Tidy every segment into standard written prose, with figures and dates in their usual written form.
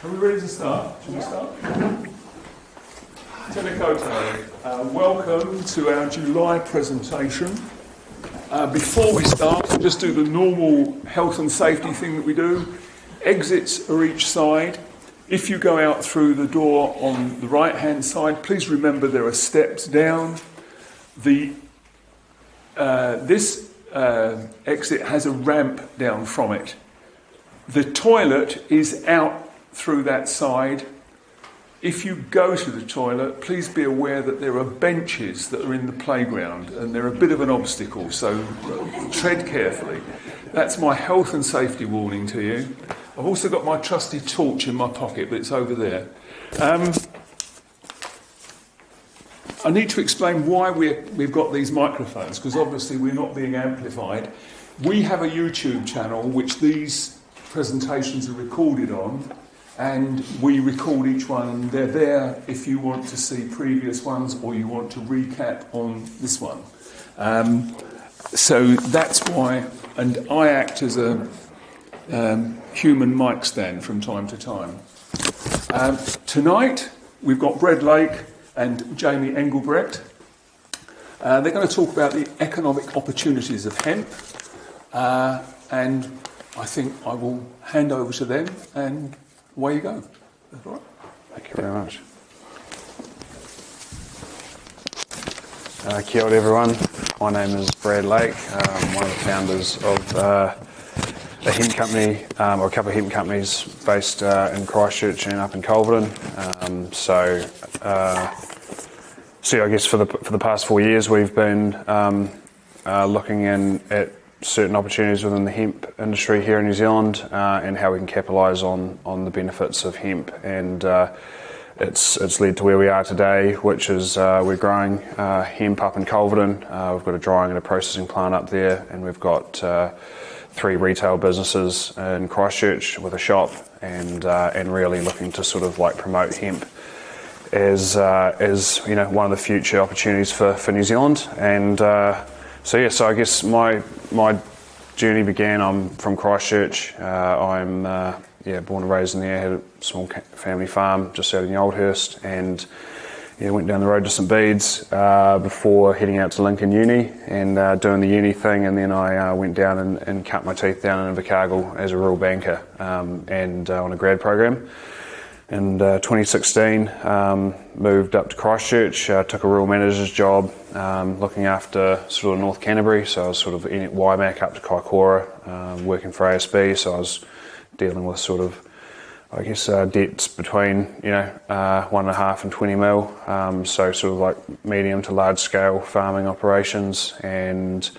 Are we ready to start? Should we start? Telekoto, welcome to our July presentation. Before we start, we'll just do the normal health and safety thing that we do. Exits are each side. If you go out through the door on the right-hand side, please remember there are steps down. This exit has a ramp down from it. The toilet is out through that side. If you go to the toilet, please be aware that there are benches that are in the playground and they're a bit of an obstacle, so tread carefully. That's my health and safety warning to you. I've also got my trusty torch in my pocket, but it's over there. I need to explain why we've got these microphones, because obviously we're not being amplified. We have a YouTube channel which these presentations are recorded on, and we record each one, and they're there if you want to see previous ones or you want to recap on this one. So that's why, and I act as a human mic stand from time to time. Tonight we've got Brad Lake and Jamie Engelbrecht. They're going to talk about the economic opportunities of hemp, and I think I will hand over to them, and away you go. That's all right. Thank you very much. Kia ora everyone. My name is Brad Lake. I'm one of the founders of a hemp company, or a couple of hemp companies based in Christchurch and up in Culverden. So I guess for the past 4 years we've been looking at certain opportunities within the hemp industry here in New Zealand, and how we can capitalise on the benefits of hemp, and it's led to where we are today, which is we're growing hemp up in Culverden. We've got a drying and a processing plant up there, and we've got 3 retail businesses in Christchurch with a shop, and really looking to sort of like promote hemp as you know, one of the future opportunities for New Zealand. And so I guess my journey began. I'm from Christchurch. I'm born and raised in there. Had a small family farm just out in the Oldhurst, and went down the road to St Bede's before heading out to Lincoln Uni and doing the uni thing. And then I went down and cut my teeth down in Invercargill as a rural banker, and on a grad program. In 2016, moved up to Christchurch, took a rural manager's job, looking after sort of North Canterbury, so I was sort of in Waimak up to Kaikoura, working for ASB, so I was dealing with sort of, I guess, debts between, 1.5 and 20 mil, so sort of like medium to large scale farming operations. And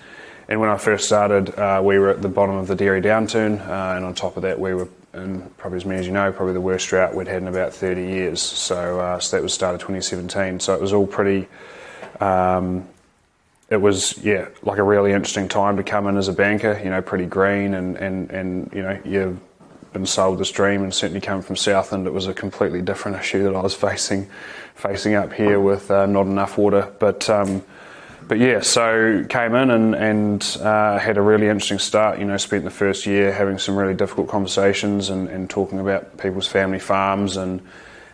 when I first started, we were at the bottom of the dairy downturn, and on top of that we were in, probably as many as you know, probably the worst drought we'd had in about 30 years. So that was started 2017. So it was all pretty, it was, like a really interesting time to come in as a banker, pretty green, and you've been sold this dream, and certainly coming from Southland, it was a completely different issue that I was facing up here with not enough water. But so came in and had a really interesting start. Spent the first year having some really difficult conversations and talking about people's family farms and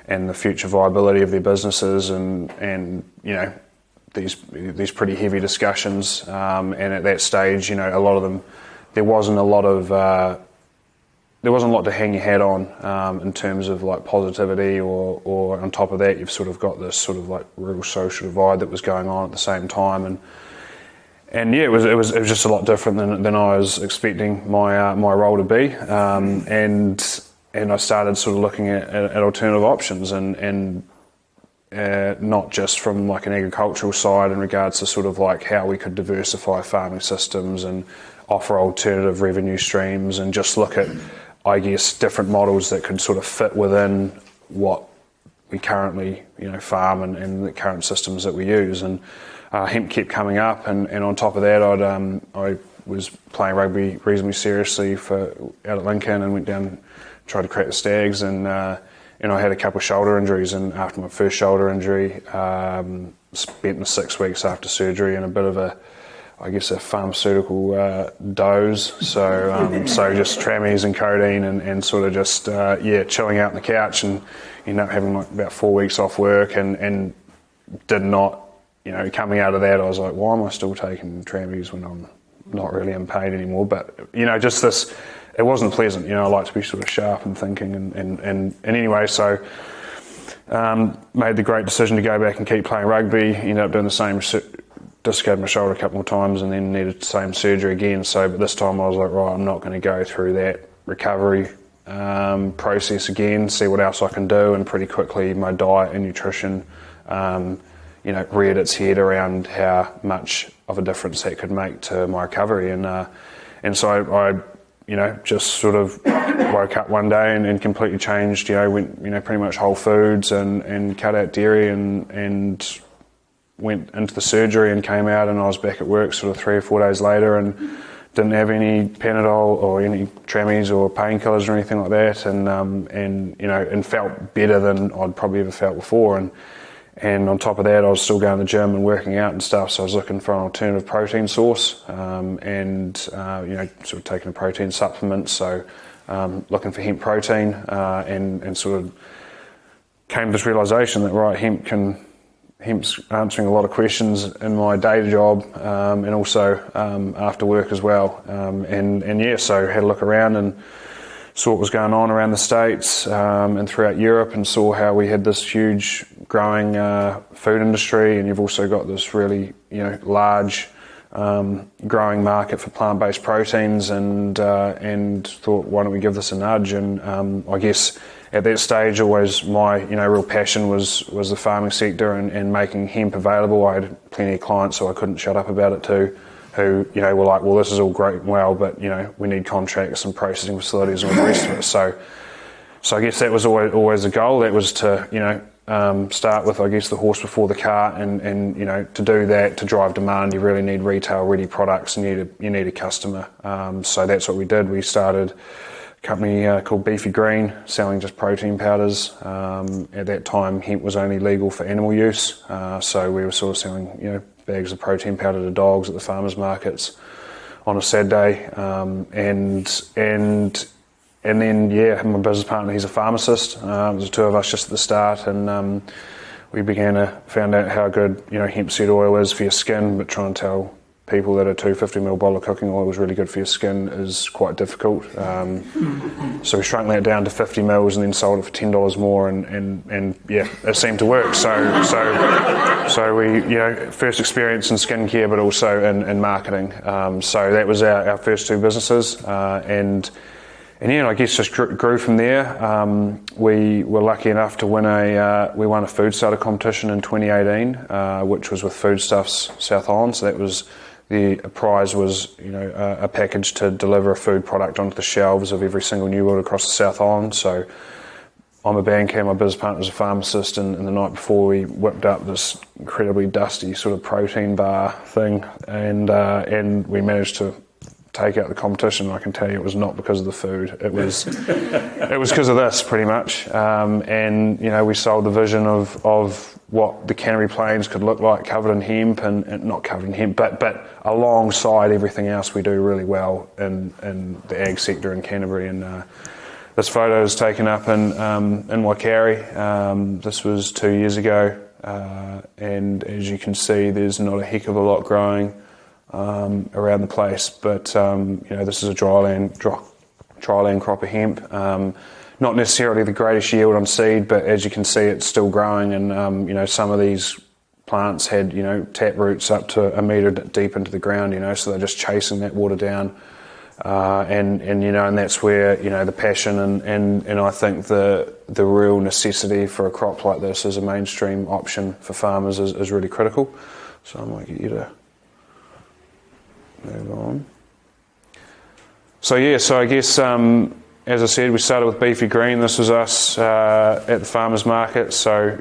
the future viability of their businesses, and these pretty heavy discussions. And at that stage, a lot of them, there wasn't a lot to hang your hat on in terms of like positivity, or on top of that you've sort of got this sort of like real social divide that was going on at the same time, and it was just a lot different than I was expecting my role to be, and I started sort of looking at alternative options, and not just from like an agricultural side in regards to sort of like how we could diversify farming systems and offer alternative revenue streams, and just look at, I guess, different models that could sort of fit within what we currently, farm and the current systems that we use. And hemp kept coming up, and on top of that, I was playing rugby reasonably seriously out at Lincoln, and went down, tried to crack the Stags, and I had a couple of shoulder injuries. And after my first shoulder injury, spent the 6 weeks after surgery in a bit of a, I guess, a pharmaceutical dose. So just trammies and codeine and sort of just, chilling out on the couch, and ended up having like about 4 weeks off work and did not, coming out of that, I was like, why am I still taking trammies when I'm not really in pain anymore? But, just this, it wasn't pleasant. I like to be sort of sharp and thinking and anyway, so made the great decision to go back and keep playing rugby. Ended up doing the same, dislocated my shoulder a couple more times and then needed the same surgery again. So, but this time I was like, right, I'm not going to go through that recovery process again, see what else I can do. And pretty quickly my diet and nutrition reared its head around how much of a difference that could make to my recovery. And so I just sort of woke up one day and completely changed, went, pretty much whole foods and cut out dairy and went into the surgery and came out, and I was back at work sort of 3 or 4 days later and didn't have any Panadol or any trammies or painkillers or anything like that, and felt better than I'd probably ever felt before. And on top of that, I was still going to the gym and working out and stuff, so I was looking for an alternative protein source, sort of taking a protein supplement, so looking for hemp protein, and sort of came to this realisation that, right, hemp's answering a lot of questions in my day job, and also after work as well, so had a look around and saw what was going on around the States and throughout Europe, and saw how we had this huge growing food industry, and you've also got this really large growing market for plant-based proteins, and thought, why don't we give this a nudge? And I guess at that stage, always my real passion was the farming sector and making hemp available. I had plenty of clients, so I couldn't shut up about it too, who were like, well, this is all great and well, but we need contracts and processing facilities and all the rest of it. So I guess that was always the goal. That was to start with, I guess, the horse before the cart, and to do that, to drive demand, you really need retail ready products, and you need a customer. So that's what we did. We started a company called Beefy Green, selling just protein powders. At that time, hemp was only legal for animal use, so we were sort of selling bags of protein powder to dogs at the farmers markets on a Saturday, and then my business partner, he's a pharmacist. There was the two of us just at the start, and we began to find out how good hemp seed oil is for your skin, but trying to tell people that a 250ml bottle of cooking oil was really good for your skin is quite difficult. So we shrunk that down to 50 mils and then sold it for $10 more, and it seemed to work. So we first experience in skincare, but also in marketing. So that was our first two businesses, and I guess just grew from there. We were lucky enough to win we won a food starter competition in 2018, which was with Foodstuffs South Island. So that was the prize was a package to deliver a food product onto the shelves of every single New World across the South Island. So I'm a banker, my business partner's a pharmacist, and the night before we whipped up this incredibly dusty sort of protein bar thing, and we managed to take out the competition. I can tell you it was not because of the food. It was because of this, pretty much. We sold the vision of what the Canterbury Plains could look like, covered in hemp, and not covered in hemp, but alongside everything else we do really well in the ag sector in Canterbury. And this photo is taken up in Waikari. This was 2 years ago, and as you can see, there's not a heck of a lot growing around the place, but this is a dryland crop of hemp. Not necessarily the greatest yield on seed, but as you can see, it's still growing, and some of these plants had tap roots up to a metre deep into the ground, so they're just chasing that water down, and that's where the passion and I think the real necessity for a crop like this as a mainstream option for farmers is really critical. So I might get you to move on. So I guess, as I said, we started with Beefy Green. This was us at the farmers market. So,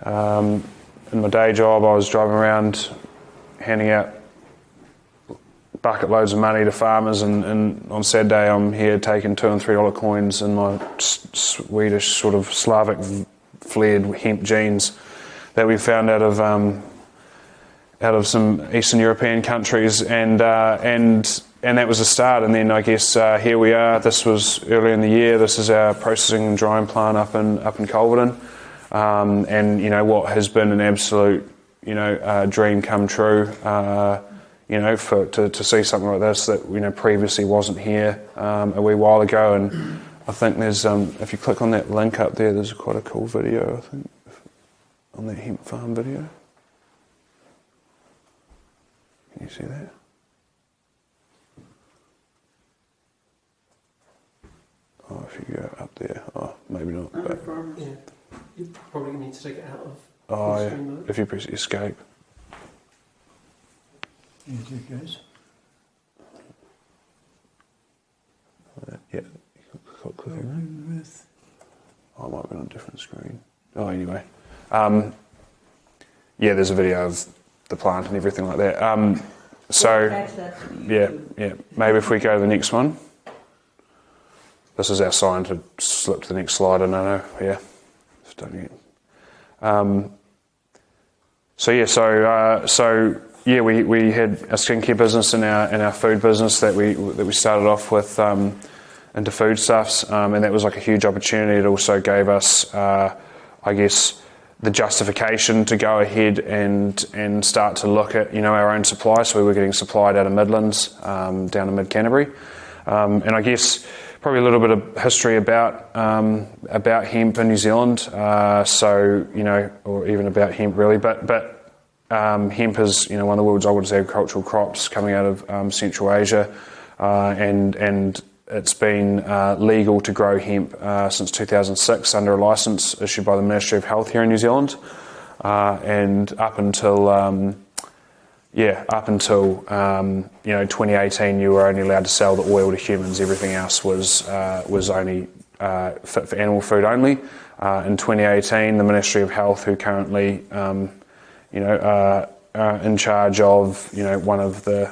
in my day job, I was driving around handing out bucket loads of money to farmers, and on Saturday I'm here taking $2 and $3 coins in my Swedish sort of Slavic flared hemp jeans that we found out of some Eastern European countries, and that was a start. And then I guess here we are. This was early in the year. This is our processing and drying plant up in Culverden, and what has been an absolute dream come true. To see something like this that previously wasn't here a wee while ago. And I think there's if you click on that link up there, there's quite a cool video, I think, on that hemp farm video. Can you see that? Oh, if you go up there, maybe not. But Yeah. You probably need to take it out of. yeah. If you press escape. Here it goes. Yeah, click on that. I might be on a different screen. Oh, anyway. There's a video of the plant and everything like that. Maybe if we go to the next one. This is our sign to slip to the next slide. I don't know. Yeah. Just don't get. We had a skincare business and our food business that we started off with into foodstuffs, and that was like a huge opportunity. It also gave us, the justification to go ahead and start to look at our own supply. So we were getting supplied out of Midlands, down to mid Canterbury, and I guess probably a little bit of history about hemp in New Zealand. Or even about hemp really, but. Hemp is, one of the world's oldest agricultural crops coming out of Central Asia, and it's been legal to grow hemp since 2006 under a licence issued by the Ministry of Health here in New Zealand, and up until 2018, you were only allowed to sell the oil to humans. Everything else was only fit for animal food only. In 2018, the Ministry of Health, who currently in charge of, one of the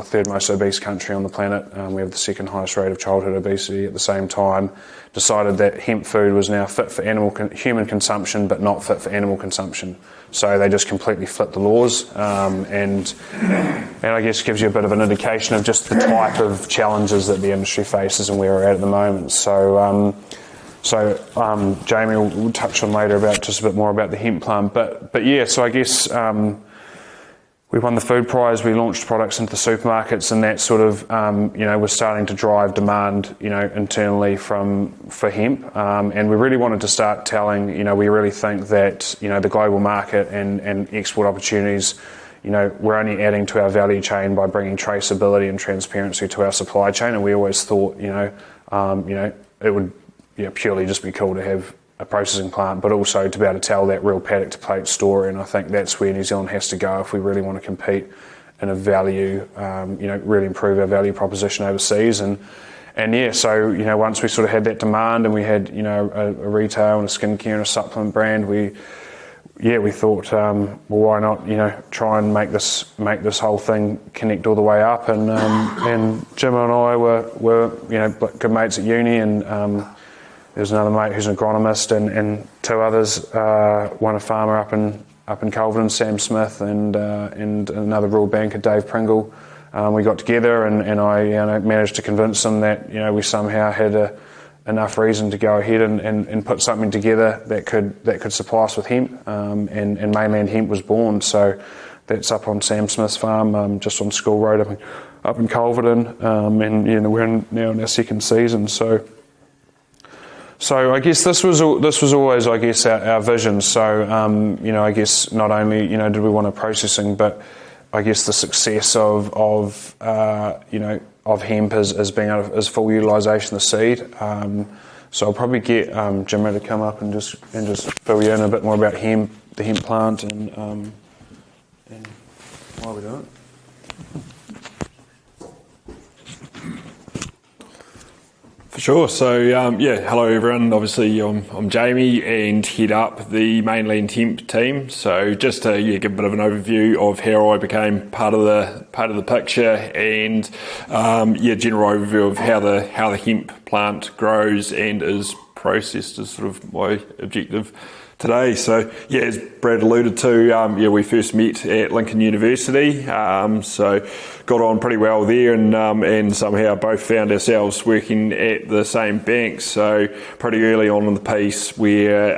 third most obese country on the planet. We have the second highest rate of childhood obesity at the same time. Decided that hemp food was now fit for human consumption, but not fit for animal consumption. So they just completely flipped the laws, and I guess gives you a bit of an indication of just the type of challenges that the industry faces and where we're at the moment. So Jamie will touch on later about just a bit more about the hemp plant. But so I guess we won the food prize. We launched products into the supermarkets, and that sort of was starting to drive demand internally for hemp. And we really wanted to start telling we really think that the global market and export opportunities. We're only adding to our value chain by bringing traceability and transparency to our supply chain. And we always thought it would. Purely just be cool to have a processing plant, but also to be able to tell that real paddock to plate story. And I think that's where New Zealand has to go if we really want to compete in a value, really improve our value proposition overseas. So once we sort of had that demand and we had, a retail and a skincare and a supplement brand, we thought, why not, try and make this whole thing connect all the way up. And Jim and I were good mates at uni, and there's another mate who's an agronomist, and two others, one a farmer up in Culverden, Sam Smith, and another rural banker, Dave Pringle. We got together, and I managed to convince them that we somehow had enough reason to go ahead and put something together that could supply us with hemp, and Mainland Hemp was born. So that's up on Sam Smith's farm, just on School Road up in Culverden, and we're now in our second season. So I guess this was always our vision. So I guess not only did we want a processing, but I guess the success of hemp is being able to, is full utilisation of the seed. So I'll probably get Jimmy to come up and just fill you in a bit more about hemp, the hemp plant, and why we do it. For sure. So, hello everyone. Obviously, I'm Jamie and head up the Mainland Hemp team. So, just to give a bit of an overview of how I became part of the picture, and general overview of how the hemp plant grows and is processed is sort of my objective. today. So yeah, as Brad alluded to, we first met at Lincoln University, so got on pretty well there, and somehow both found ourselves working at the same bank. So pretty early on in the piece, where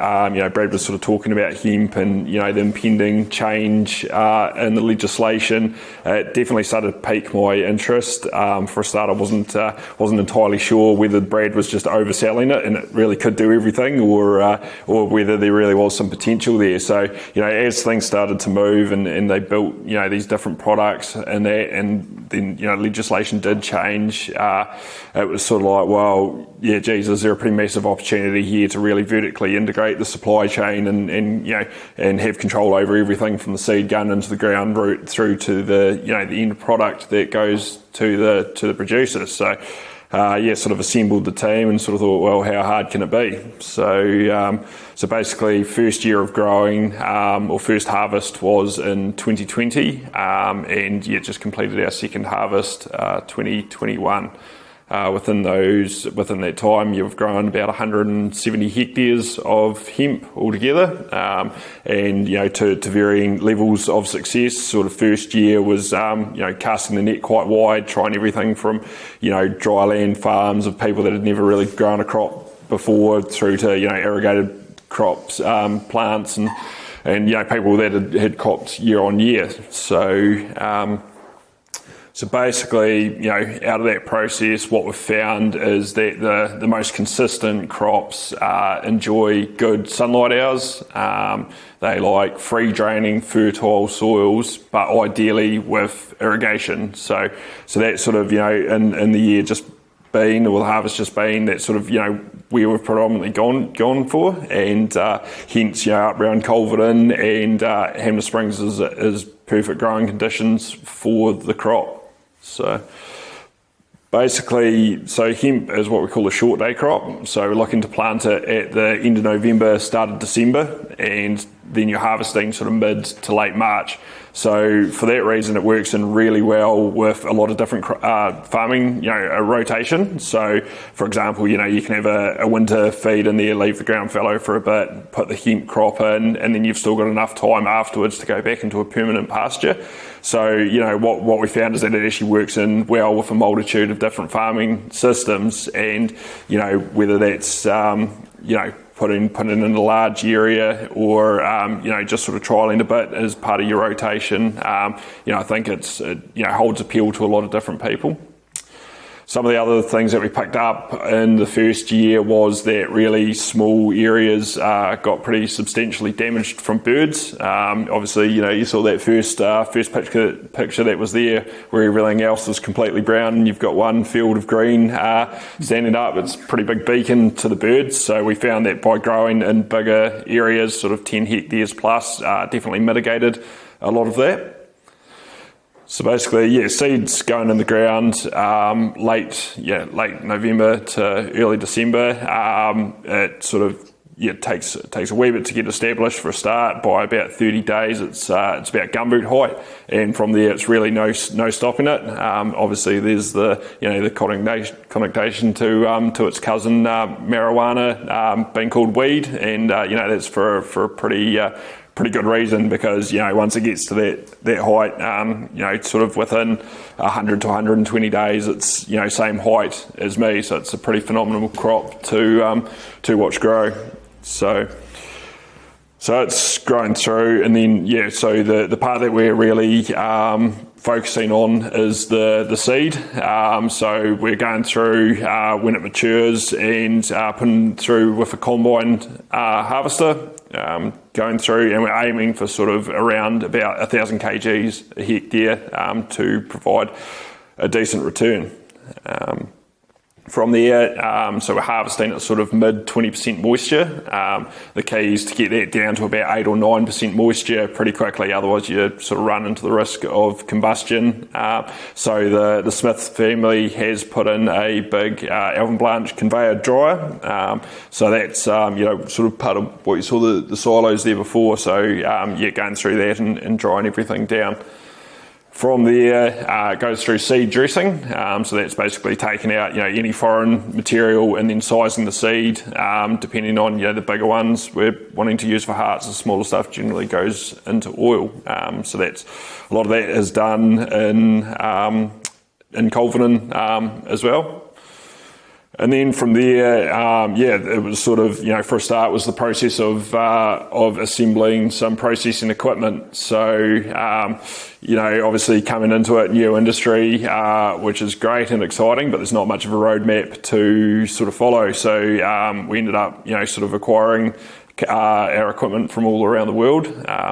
Brad was sort of talking about hemp and the impending change in the legislation, it definitely started to pique my interest. For a start, I wasn't entirely sure whether Brad was just overselling it and it really could do everything, or whether there really was some potential there. So as things started to move and they built these different products and then legislation did change, it was sort of like, well, yeah, geez, is there a pretty massive opportunity here to really vertically integrate the supply chain and have control over everything from the seed gun into the ground route through to the the end product that goes to the producer. So sort of assembled the team and sort of thought, well, how hard can it be? So basically, first year of growing, or first harvest was in 2020, and just completed our second harvest 2021. Within that time, you've grown about 170 hectares of hemp altogether, and to varying levels of success. Sort of first year was casting the net quite wide, trying everything from dry land farms of people that had never really grown a crop before, through to irrigated crops, plants, and people that had cropped year on year. So basically, out of that process, what we've found is that the most consistent crops enjoy good sunlight hours. They like free draining, fertile soils, but ideally with irrigation. So that's sort of in the year just been, or the harvest just been, that sort of where we've predominantly gone for, and hence up around Culverden and Hamner Springs is perfect growing conditions for the crop. So basically, hemp is what we call a short day crop. So we're looking to plant it at the end of November, start of December, and then you're harvesting sort of mid to late March. So for that reason, it works in really well with a lot of different farming, a rotation. So for example, you can have a winter feed in there, leave the ground fallow for a bit, put the hemp crop in, and then you've still got enough time afterwards to go back into a permanent pasture. So, what we found is that it actually works in well with a multitude of different farming systems, and, whether that's, putting in a large area or, just sort of trialling a bit as part of your rotation, I think it holds appeal to a lot of different people. Some of the other things that we picked up in the first year was that really small areas got pretty substantially damaged from birds. Obviously, you saw that first picture that was there, where everything else was completely brown, and you've got one field of green standing up. It's a pretty big beacon to the birds. So we found that by growing in bigger areas, sort of 10 hectares plus, definitely mitigated a lot of that. So basically, seeds going in the ground late November to early December. It sort of takes a wee bit to get established for a start. By about 30 days, it's about gumboot height, and from there, it's really no stopping it. Obviously, there's the connotation to its cousin marijuana being called weed, and that's for a pretty good reason, because once it gets to that height, sort of within 100 to 120 days, it's same height as me, so it's a pretty phenomenal crop to watch grow. So it's growing through, and then so the part that we're really focusing on is the seed. So we're going through when it matures and putting through with a combine harvester, going through, and we're aiming for sort of around about 1,000 kgs a hectare to provide a decent return. From there, so we're harvesting at sort of mid 20% moisture. The key is to get that down to about 8 or 9% moisture pretty quickly, otherwise you sort of run into the risk of combustion. So the Smith family has put in a big Alvin Blanche conveyor dryer. So that's sort of part of what you saw the silos there before. So going through that and drying everything down. From there, it goes through seed dressing. So that's basically taking out, any foreign material and then sizing the seed, depending on, the bigger ones we're wanting to use for hearts. The smaller stuff generally goes into oil. So that's a lot of that is done in Culverden as well. And then from there, it was sort of, for a start, was the process of assembling some processing equipment. So, obviously coming into it, new industry, which is great and exciting, but there's not much of a roadmap to sort of follow. So we ended up, sort of acquiring our equipment from all around the world.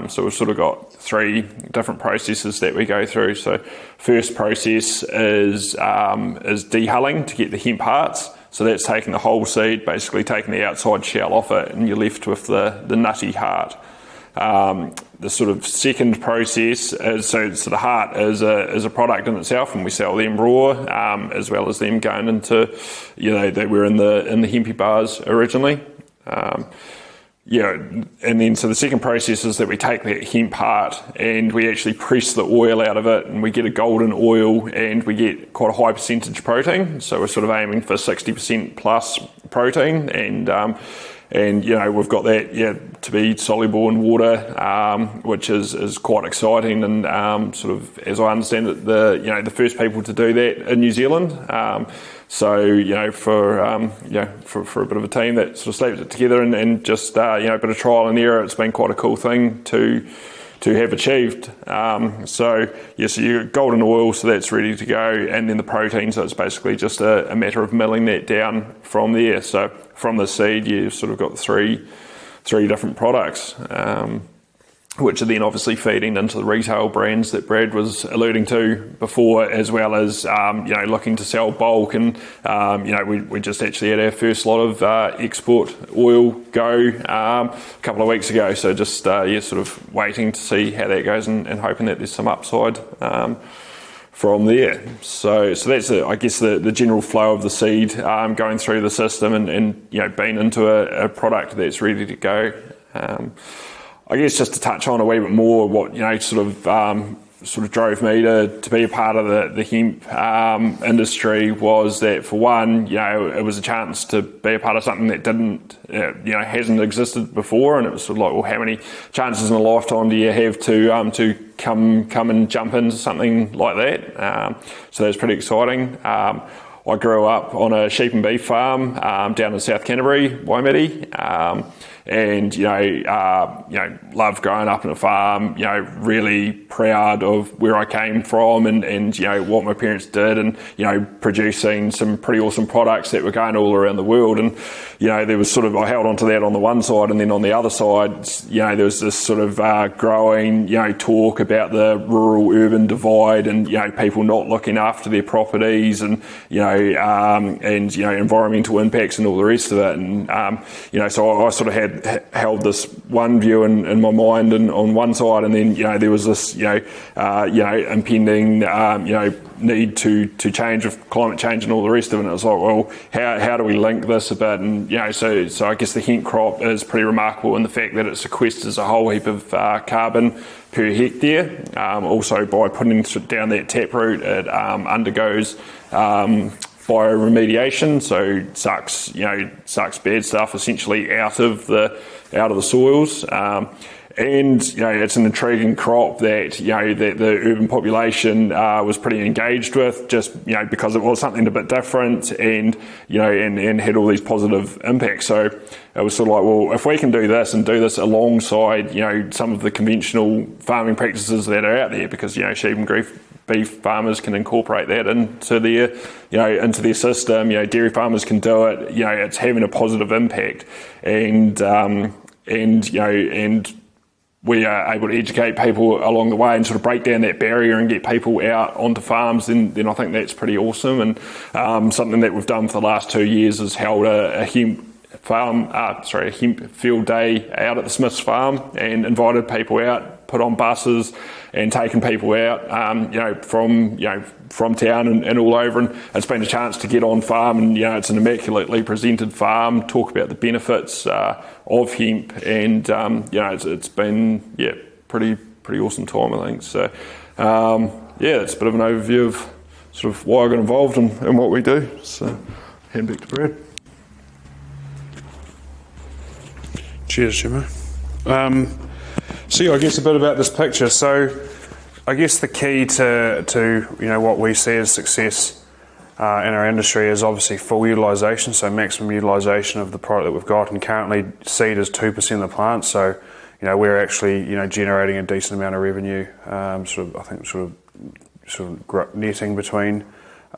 So we've sort of got 3 different processes that we go through. So first process is dehulling to get the hemp hearts. So that's taking the whole seed, basically taking the outside shell off it, and you're left with the nutty heart. The sort of second process is, so the heart is a product in itself, and we sell them raw, as well as them going into, they were in the hempy bars originally. And then so the second process is that we take that hemp heart and we actually press the oil out of it, and we get a golden oil, and we get quite a high percentage protein. So we're sort of aiming for 60% plus protein, and we've got that to be soluble in water, which is quite exciting, and sort of, as I understand it, the first people to do that in New Zealand. So, for a bit of a team that sort of slapped it together and just, a bit of trial and error, it's been quite a cool thing to have achieved. So you got golden oil, so that's ready to go, and then the protein, so it's basically just a matter of milling that down from there. So from the seed, you've sort of got three different products, which are then obviously feeding into the retail brands that Brad was alluding to before, as well as looking to sell bulk. And we just actually had our first lot of export oil go a couple of weeks ago. So just sort of waiting to see how that goes, and hoping that there's some upside from there. So that's I guess the general flow of the seed going through the system and being into a product that's ready to go. I guess just to touch on a wee bit more what sort of drove me to be a part of the hemp industry was that, for one, it was a chance to be a part of something that didn't hasn't existed before, and it was sort of like, well, how many chances in a lifetime do you have to come and jump into something like that? So that's pretty exciting. I grew up on a sheep and beef farm down in South Canterbury, Waimiri. And loved growing up on a farm. Really proud of where I came from and what my parents did, and producing some pretty awesome products that were going all around the world. And there was sort of, I held on to that on the one side, and then on the other side, there was this sort of growing talk about the rural-urban divide, and people not looking after their properties, and environmental impacts and all the rest of it. And so I sort of held this one view in my mind and on one side, and then there was this impending need to change with climate change and all the rest of it. And it was like, well, how do we link this a bit? And so I guess the hemp crop is pretty remarkable in the fact that it sequesters a whole heap of carbon per hectare. Also, by putting down that taproot, it undergoes bioremediation, so sucks bad stuff essentially out of the soils. And it's an intriguing crop that that the urban population was pretty engaged with, just because it was something a bit different, and and had all these positive impacts. So it was sort of like, well, if we can do this and do this alongside some of the conventional farming practices that are out there, because sheep and beef farmers can incorporate that into their system. Dairy farmers can do it. It's having a positive impact, and we are able to educate people along the way and sort of break down that barrier and get people out onto farms. Then I think that's pretty awesome. And something that we've done for the last 2 years is held a hemp field day out at the Smiths farm, and invited people out, put on buses, and taken people out, from town and all over. And it's been a chance to get on farm, and it's an immaculately presented farm. Talk about the benefits of hemp, and it's been pretty awesome time, I think. So yeah, it's a bit of an overview of sort of why I got involved and what we do. So, hand back to Brad. Cheers, Jimmo. So yeah, I guess a bit about this picture. So I guess the key to what we see as success in our industry is obviously full utilisation, so maximum utilisation of the product that we've got. And currently, seed is 2% of the plant, so we're actually generating a decent amount of revenue. Sort of netting between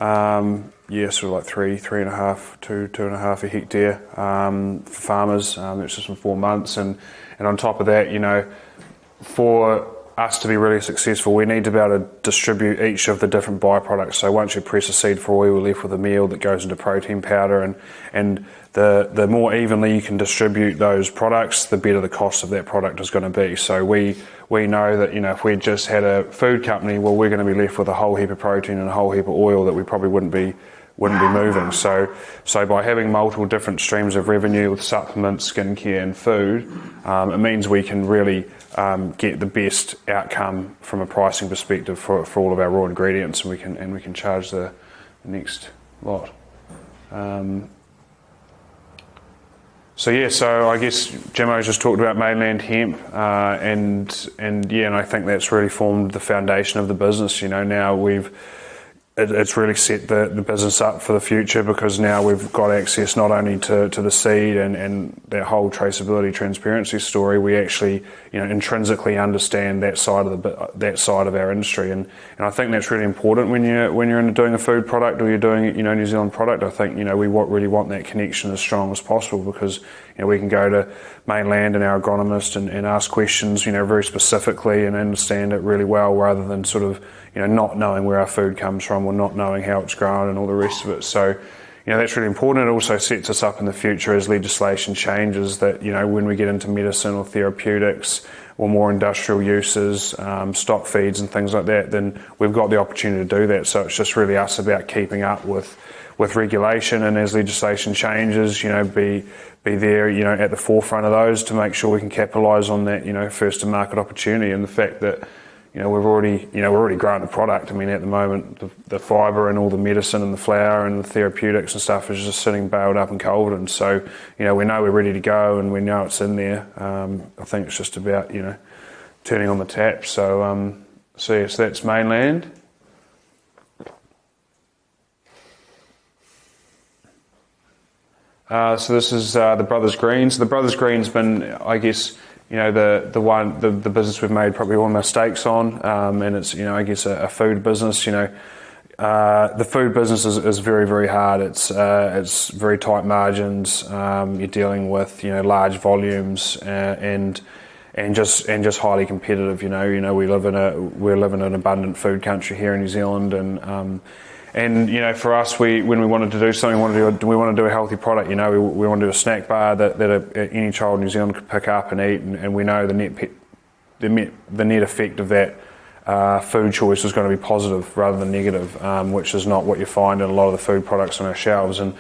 sort of like 3.5 to 2.5 a hectare for farmers. That's just in 4 months, and on top of that, for us to be really successful, we need to be able to distribute each of the different byproducts. So once you press a seed for oil, we're left with a meal that goes into protein powder, and the more evenly you can distribute those products, the better the cost of that product is going to be. So we know that if we just had a food company, well, we're going to be left with a whole heap of protein and a whole heap of oil that we probably wouldn't be moving. So by having multiple different streams of revenue with supplements, skincare and food, it means we can really get the best outcome from a pricing perspective for all of our raw ingredients, and we can charge the next lot. So I guess Jimmo's just talked about Mainland Hemp, and I think that's really formed the foundation of the business. Now it's really set the business up for the future, because now we've got access not only to the seed and that whole traceability transparency story. We actually intrinsically understand that side of our industry, and I think that's really important when you're doing a food product or you're doing New Zealand product. I think we really want that connection as strong as possible, because we can go to Mainland and our agronomist and ask questions very specifically and understand it really well, rather than sort of not knowing where our food comes from or not knowing how it's grown and all the rest of it. So that's really important. It also sets us up in the future as legislation changes, that when we get into medicine or therapeutics or more industrial uses, stock feeds and things like that, then we've got the opportunity to do that. So it's just really us about keeping up with regulation, and as legislation changes, be there at the forefront of those to make sure we can capitalise on that first to market opportunity, and the fact that we're already growing the product. I mean, at the moment, the fibre and all the medicine and the flour and the therapeutics and stuff is just sitting baled up in Culverden. So, we know we're ready to go, and we know it's in there. I think it's just about, turning on the tap. So that's Mainland. So this is the Brothers Greens. The Brothers Greens been, I guess, the business we've made probably all mistakes on, and it's I guess a food business. The food business is very, very hard. It's very tight margins. You're dealing with large volumes and just highly competitive. We live in an abundant food country here in New Zealand, and for us, when we wanted to do something, we want to do a healthy product. We want to do a snack bar that any child in New Zealand could pick up and eat, and we know the net effect of that food choice is going to be positive rather than negative, which is not what you find in a lot of the food products on our shelves. And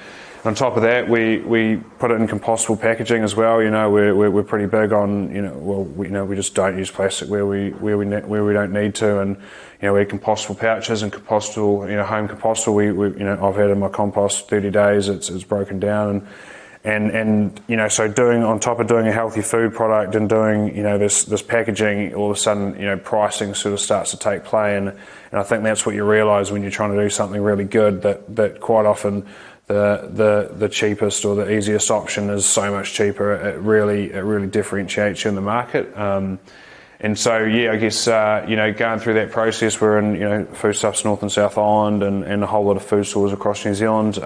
on top of that, we put it in compostable packaging as well. We're pretty big on we just don't use plastic where we don't need to, and we have compostable pouches and compostable home compostable. We I've had in my compost 30 days. It's broken down, and so doing on top of doing a healthy food product and doing this packaging, all of a sudden pricing sort of starts to take play, and I think that's what you realise when you're trying to do something really good, that quite often the cheapest or the easiest option is so much cheaper. It really differentiates you in the market. And so, I guess, going through that process, we're in, Foodstuffs North and South Island and a whole lot of food stores across New Zealand.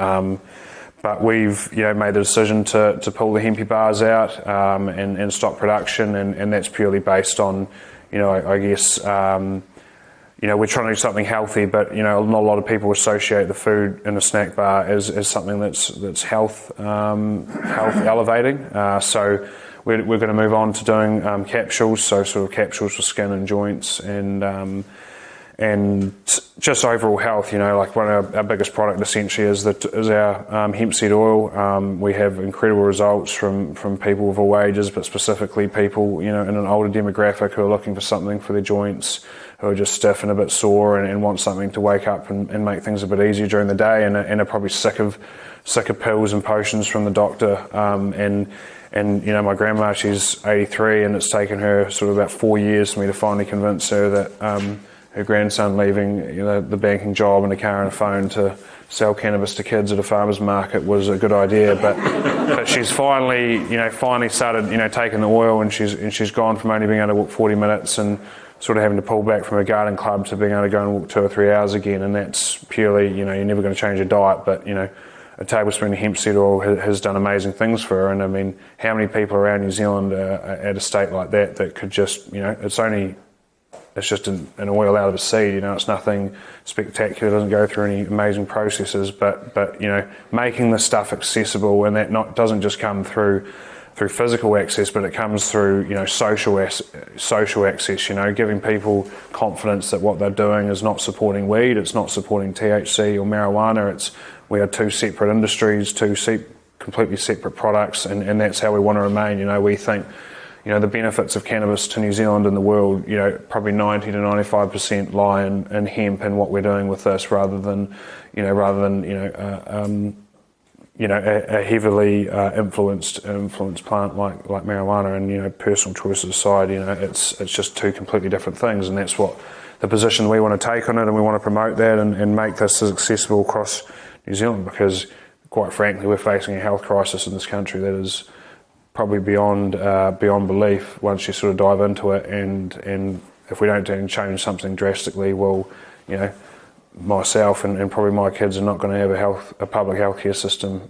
But we've, made the decision to pull the Hempy bars out and stop production, and that's purely based on, I guess, we're trying to do something healthy, but not a lot of people associate the food in a snack bar as something that's health elevating. So we're going to move on to doing capsules, so sort of capsules for skin and joints, and just overall health. Like one of our biggest product essentially is our hemp seed oil. We have incredible results from people of all ages, but specifically people in an older demographic who are looking for something for their joints, are just stiff and a bit sore and want something to wake up and make things a bit easier during the day, and are probably sick of pills and potions from the doctor. And you know, my grandma, she's 83, and it's taken her sort of about 4 years for me to finally convince her that her grandson leaving, you know, the banking job and a car and a phone to sell cannabis to kids at a farmer's market was a good idea. But she's finally started, you know, taking the oil, and she's gone from only being able to walk 40 minutes and sort of having to pull back from a garden club to being able to go and walk 2 or 3 hours again. And that's purely, you know, you're never going to change your diet, but, you know, a tablespoon of hemp seed oil has done amazing things for her. And I mean, how many people around New Zealand are at a state like that could just, you know, it's just an oil out of a seed, you know, it's nothing spectacular, doesn't go through any amazing processes, but you know, making this stuff accessible, and that doesn't just come through physical access, but it comes through, you know, social access, you know, giving people confidence that what they're doing is not supporting weed, it's not supporting THC or marijuana, we are 2 separate industries, 2 completely separate products, and that's how we want to remain. You know, we think, you know, the benefits of cannabis to New Zealand and the world, you know, probably 90 to 95% lie in hemp and what we're doing with this, rather than a heavily influenced plant like marijuana. And, you know, personal choices aside, you know, it's just 2 completely different things, and that's what the position we want to take on it, and we want to promote that and make this as accessible across New Zealand, because quite frankly we're facing a health crisis in this country that is probably beyond belief once you sort of dive into it, and if we don't change something drastically, well, you know, myself and probably my kids are not going to have a public healthcare system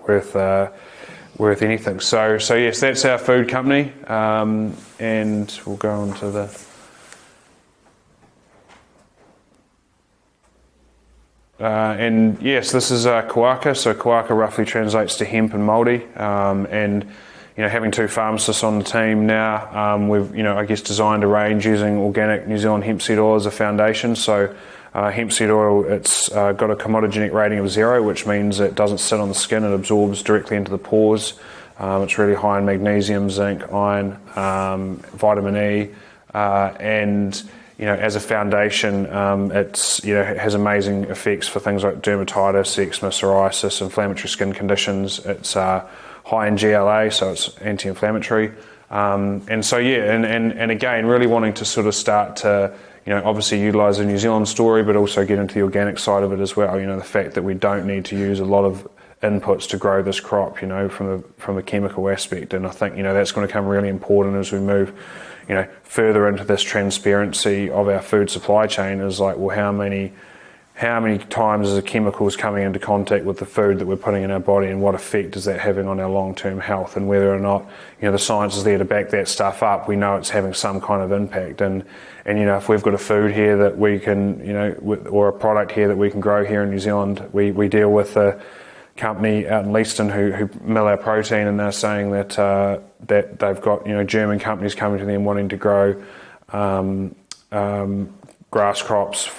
worth anything. So yes, that's our food company, and we'll go on to the. And yes, this is Koaka. So Koaka roughly translates to hemp and Māori. And you know, having 2 pharmacists on the team now, we've, you know, I guess designed a range using organic New Zealand hemp seed oil as a foundation. So hemp seed oil, it's got a comedogenic rating of 0, which means it doesn't sit on the skin; it absorbs directly into the pores. It's really high in magnesium, zinc, iron, vitamin E, and you know, as a foundation, it's, you know, it has amazing effects for things like dermatitis, eczema, psoriasis, inflammatory skin conditions. It's high in GLA, so it's anti-inflammatory. And so yeah, and again, really wanting to sort of start to, you know, obviously utilise the New Zealand story, but also get into the organic side of it as well. You know, the fact that we don't need to use a lot of inputs to grow this crop, you know, from a chemical aspect. And I think, you know, that's going to become really important as we move, you know, further into this transparency of our food supply chain. Is like, well, how many times is the chemicals coming into contact with the food that we're putting in our body, and what effect is that having on our long-term health, and whether or not, you know, the science is there to back that stuff up. We know it's having some kind of impact, and you know, if we've got a food here that we can, you know, or a product here that we can grow here in New Zealand, we deal with a company out in Leaston who mill our protein, and they're saying that that they've got, you know, German companies coming to them wanting to grow grass crops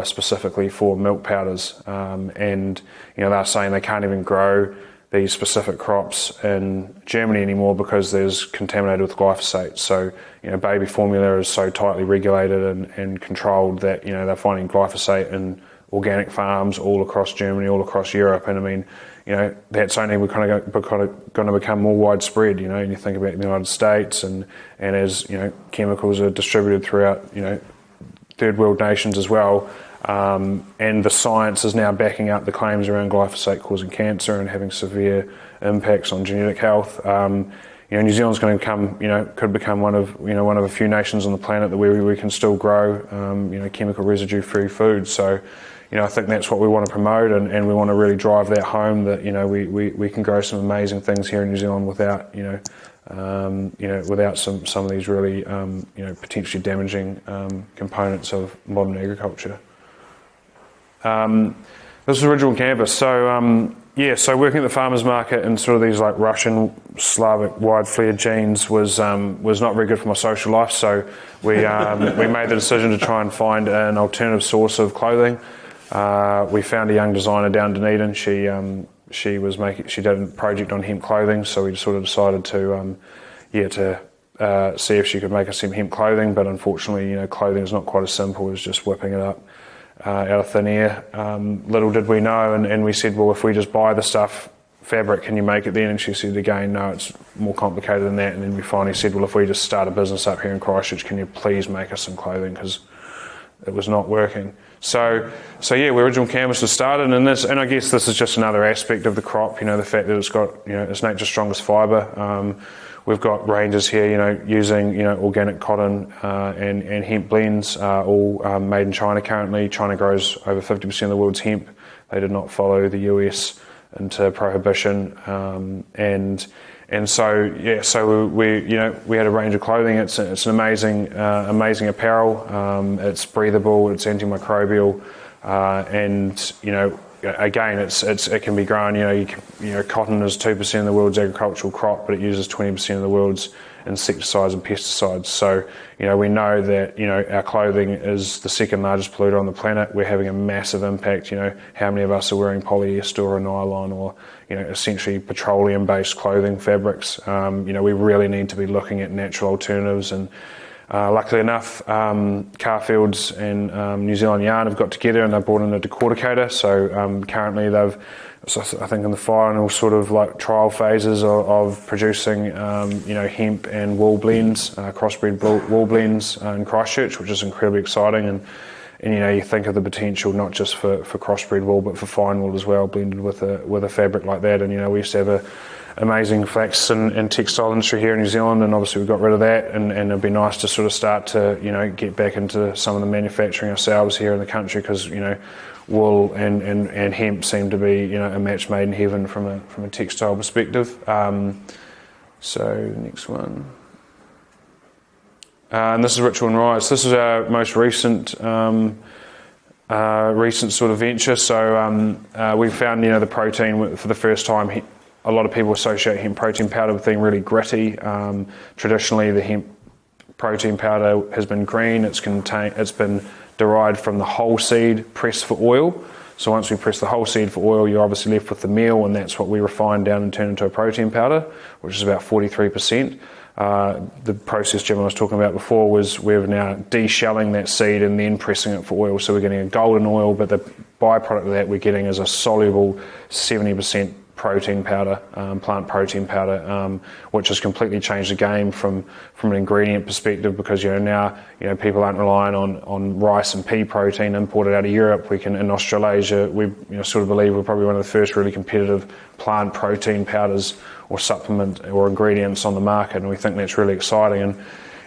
specifically for milk powders, and you know, they're saying they can't even grow these specific crops in Germany anymore because there's contaminated with glyphosate. So, you know, baby formula is so tightly regulated and controlled that, you know, they're finding glyphosate in organic farms all across Germany, all across Europe. And I mean, you know, that's only going to become more widespread, you know, and you think about the United States, and as, you know, chemicals are distributed throughout, you know, third world nations as well, and the science is now backing up the claims around glyphosate causing cancer and having severe impacts on genetic health. You know, New Zealand's going to become, you know, could become one of a few nations on the planet that we can still grow, you know, chemical residue-free food. So, you know, I think that's what we want to promote, and we want to really drive that home, that, you know, we can grow some amazing things here in New Zealand without, without some of these really, you know, potentially damaging components of modern agriculture. This is original Canvas. So, so working at the farmers market in sort of these like Russian, Slavic, wide-flared jeans was not very good for my social life. So we made the decision to try and find an alternative source of clothing. We found a young designer down Dunedin. She did a project on hemp clothing, so we sort of decided to see if she could make us some hemp clothing, but unfortunately, clothing is not quite as simple as just whipping it up out of thin air. Little did we know, and we said, well, if we just buy the stuff, fabric, can you make it then? And she said again, no, it's more complicated than that. And then we finally said, well, if we just start a business up here in Christchurch, can you please make us some clothing, because it was not working. So yeah, original Canvas was started, and I guess this is just another aspect of the crop, the fact that it's got, it's nature's strongest fibre. We've got ranges here, using, organic cotton and hemp blends, all made in China currently. China grows over 50% of the world's hemp. They did not follow the US into prohibition, and so we had a range of clothing. It's an amazing apparel. It's breathable, it's antimicrobial, and again, it can be grown. Cotton is 2% of the world's agricultural crop, but it uses 20% of the world's insecticides and pesticides. So we know that our clothing is the second largest polluter on the planet. We're having a massive impact. How many of us are wearing polyester or nylon or essentially petroleum-based clothing fabrics? We really need to be looking at natural alternatives. And luckily enough, Carfields and New Zealand Yarn have got together and they've brought in a decorticator. So currently I think in the final sort of like trial phases of producing, hemp and wool blends, crossbred wool blends in Christchurch, which is incredibly exciting. And you think of the potential not just for crossbred wool, but for fine wool as well, blended with a fabric like that. And we used to have a amazing flax and textile industry here in New Zealand, and obviously we got rid of that, and it'd be nice to sort of start to get back into some of the manufacturing ourselves here in the country, because wool and hemp seem to be a match made in heaven from a textile perspective. So next one, and this is Ritual and Rice. This is our most recent sort of venture. So we found the protein for the first time. A lot of people associate hemp protein powder with being really gritty. Traditionally, the hemp protein powder has been green. It's been derived from the whole seed pressed for oil. So once we press the whole seed for oil, you're obviously left with the meal, and that's what we refine down and turn into a protein powder, which is about 43%. The process Jim was talking about before was we're now de-shelling that seed and then pressing it for oil. So we're getting a golden oil, but the byproduct of that we're getting is a soluble 70% protein powder, plant protein powder, which has completely changed the game from an ingredient perspective, because now people aren't relying on rice and pea protein imported out of Europe. We can, in Australasia, we sort of believe we're probably one of the first really competitive plant protein powders or supplement or ingredients on the market, and we think that's really exciting.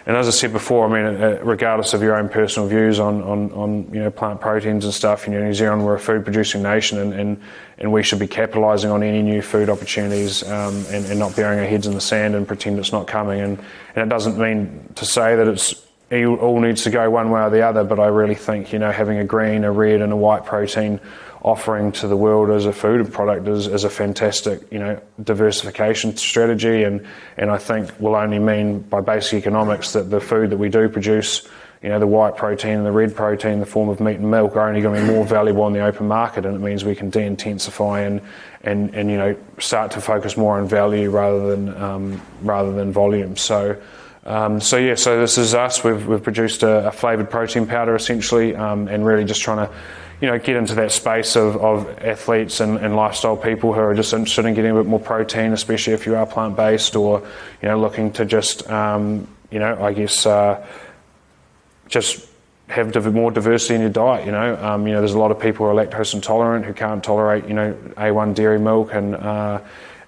And as I said before, regardless of your own personal views on plant proteins and stuff, New Zealand, we're a food producing nation, and we should be capitalising on any new food opportunities, and not burying our heads in the sand and pretend it's not coming. And it doesn't mean to say that it all needs to go one way or the other, but I really think having a green, a red, and a white protein offering to the world as a food product is a fantastic diversification strategy, and I think will only mean by basic economics that the food that we do produce, the white protein and the red protein in the form of meat and milk, are only going to be more valuable in the open market, and it means we can de-intensify and start to focus more on value rather than volume. So this is us. We've produced a flavoured protein powder essentially, and really just trying to get into that space of athletes and lifestyle people who are just interested in getting a bit more protein, especially if you are plant-based, or looking to just just have more diversity in your diet. There's a lot of people who are lactose intolerant, who can't tolerate A1 dairy milk,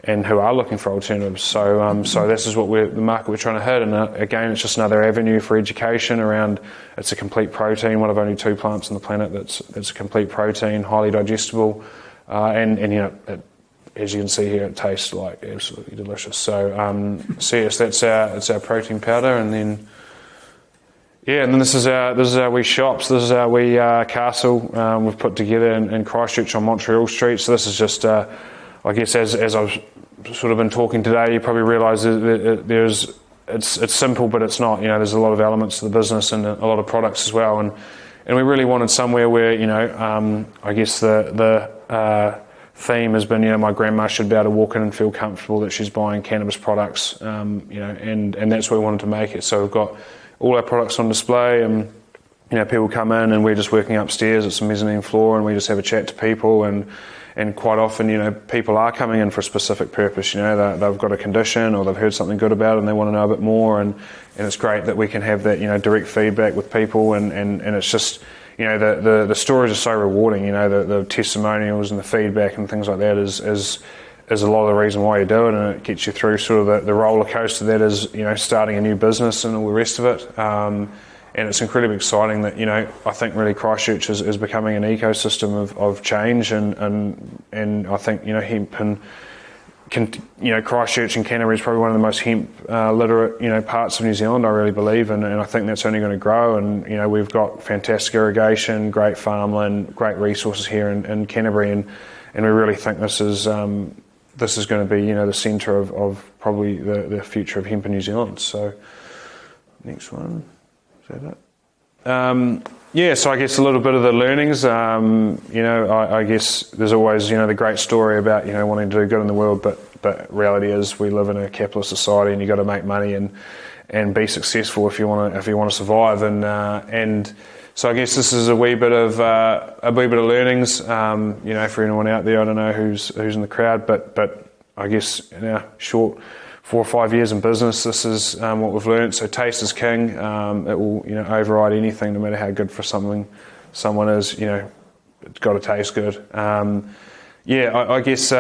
and who are looking for alternatives. So this is the market we're trying to hit. And again, it's just another avenue for education around. It's a complete protein, one of only 2 plants on the planet that's a complete protein, highly digestible, and as you can see here, it tastes like absolutely delicious. So yes, that's our protein powder, and then. Yeah, and then this is our wee shops. This is our wee castle we've put together in Christchurch on Montreal Street. So this is just, I guess, as I've sort of been talking today, you probably realise that it's simple, but it's not. There's a lot of elements to the business and a lot of products as well. And we really wanted somewhere where I guess the theme has been, my grandma should be able to walk in and feel comfortable that she's buying cannabis products, and that's what we wanted to make it. So we've got all our products on display, and people come in and we're just working upstairs. It's a mezzanine floor, and we just have a chat to people, and quite often, people are coming in for a specific purpose. They've got a condition or they've heard something good about it and they want to know a bit more, and it's great that we can have that, direct feedback with people, and it's just, the stories are so rewarding. The testimonials and the feedback and things like that is a lot of the reason why you do it, and it gets you through sort of the roller coaster that is, starting a new business and all the rest of it. And it's incredibly exciting that, I think really Christchurch is becoming an ecosystem of change, and I think, hemp and Christchurch and Canterbury is probably one of the most hemp literate, parts of New Zealand, I really believe, and I think that's only going to grow. And, we've got fantastic irrigation, great farmland, great resources here in Canterbury, and we really think this is going to be, the centre of probably the future of hemp in New Zealand. So, next one. Is that it? So I guess a little bit of the learnings, I guess there's always, the great story about, wanting to do good in the world, but reality is we live in a capitalist society, and you've got to make money and be successful if you want to survive, and so I guess this is a wee bit of learnings, for anyone out there. I don't know who's in the crowd, but I guess in our short 4 or 5 years in business, this is what we've learned. So taste is king. It will, override anything, no matter how good for someone is. It's got to taste good. I guess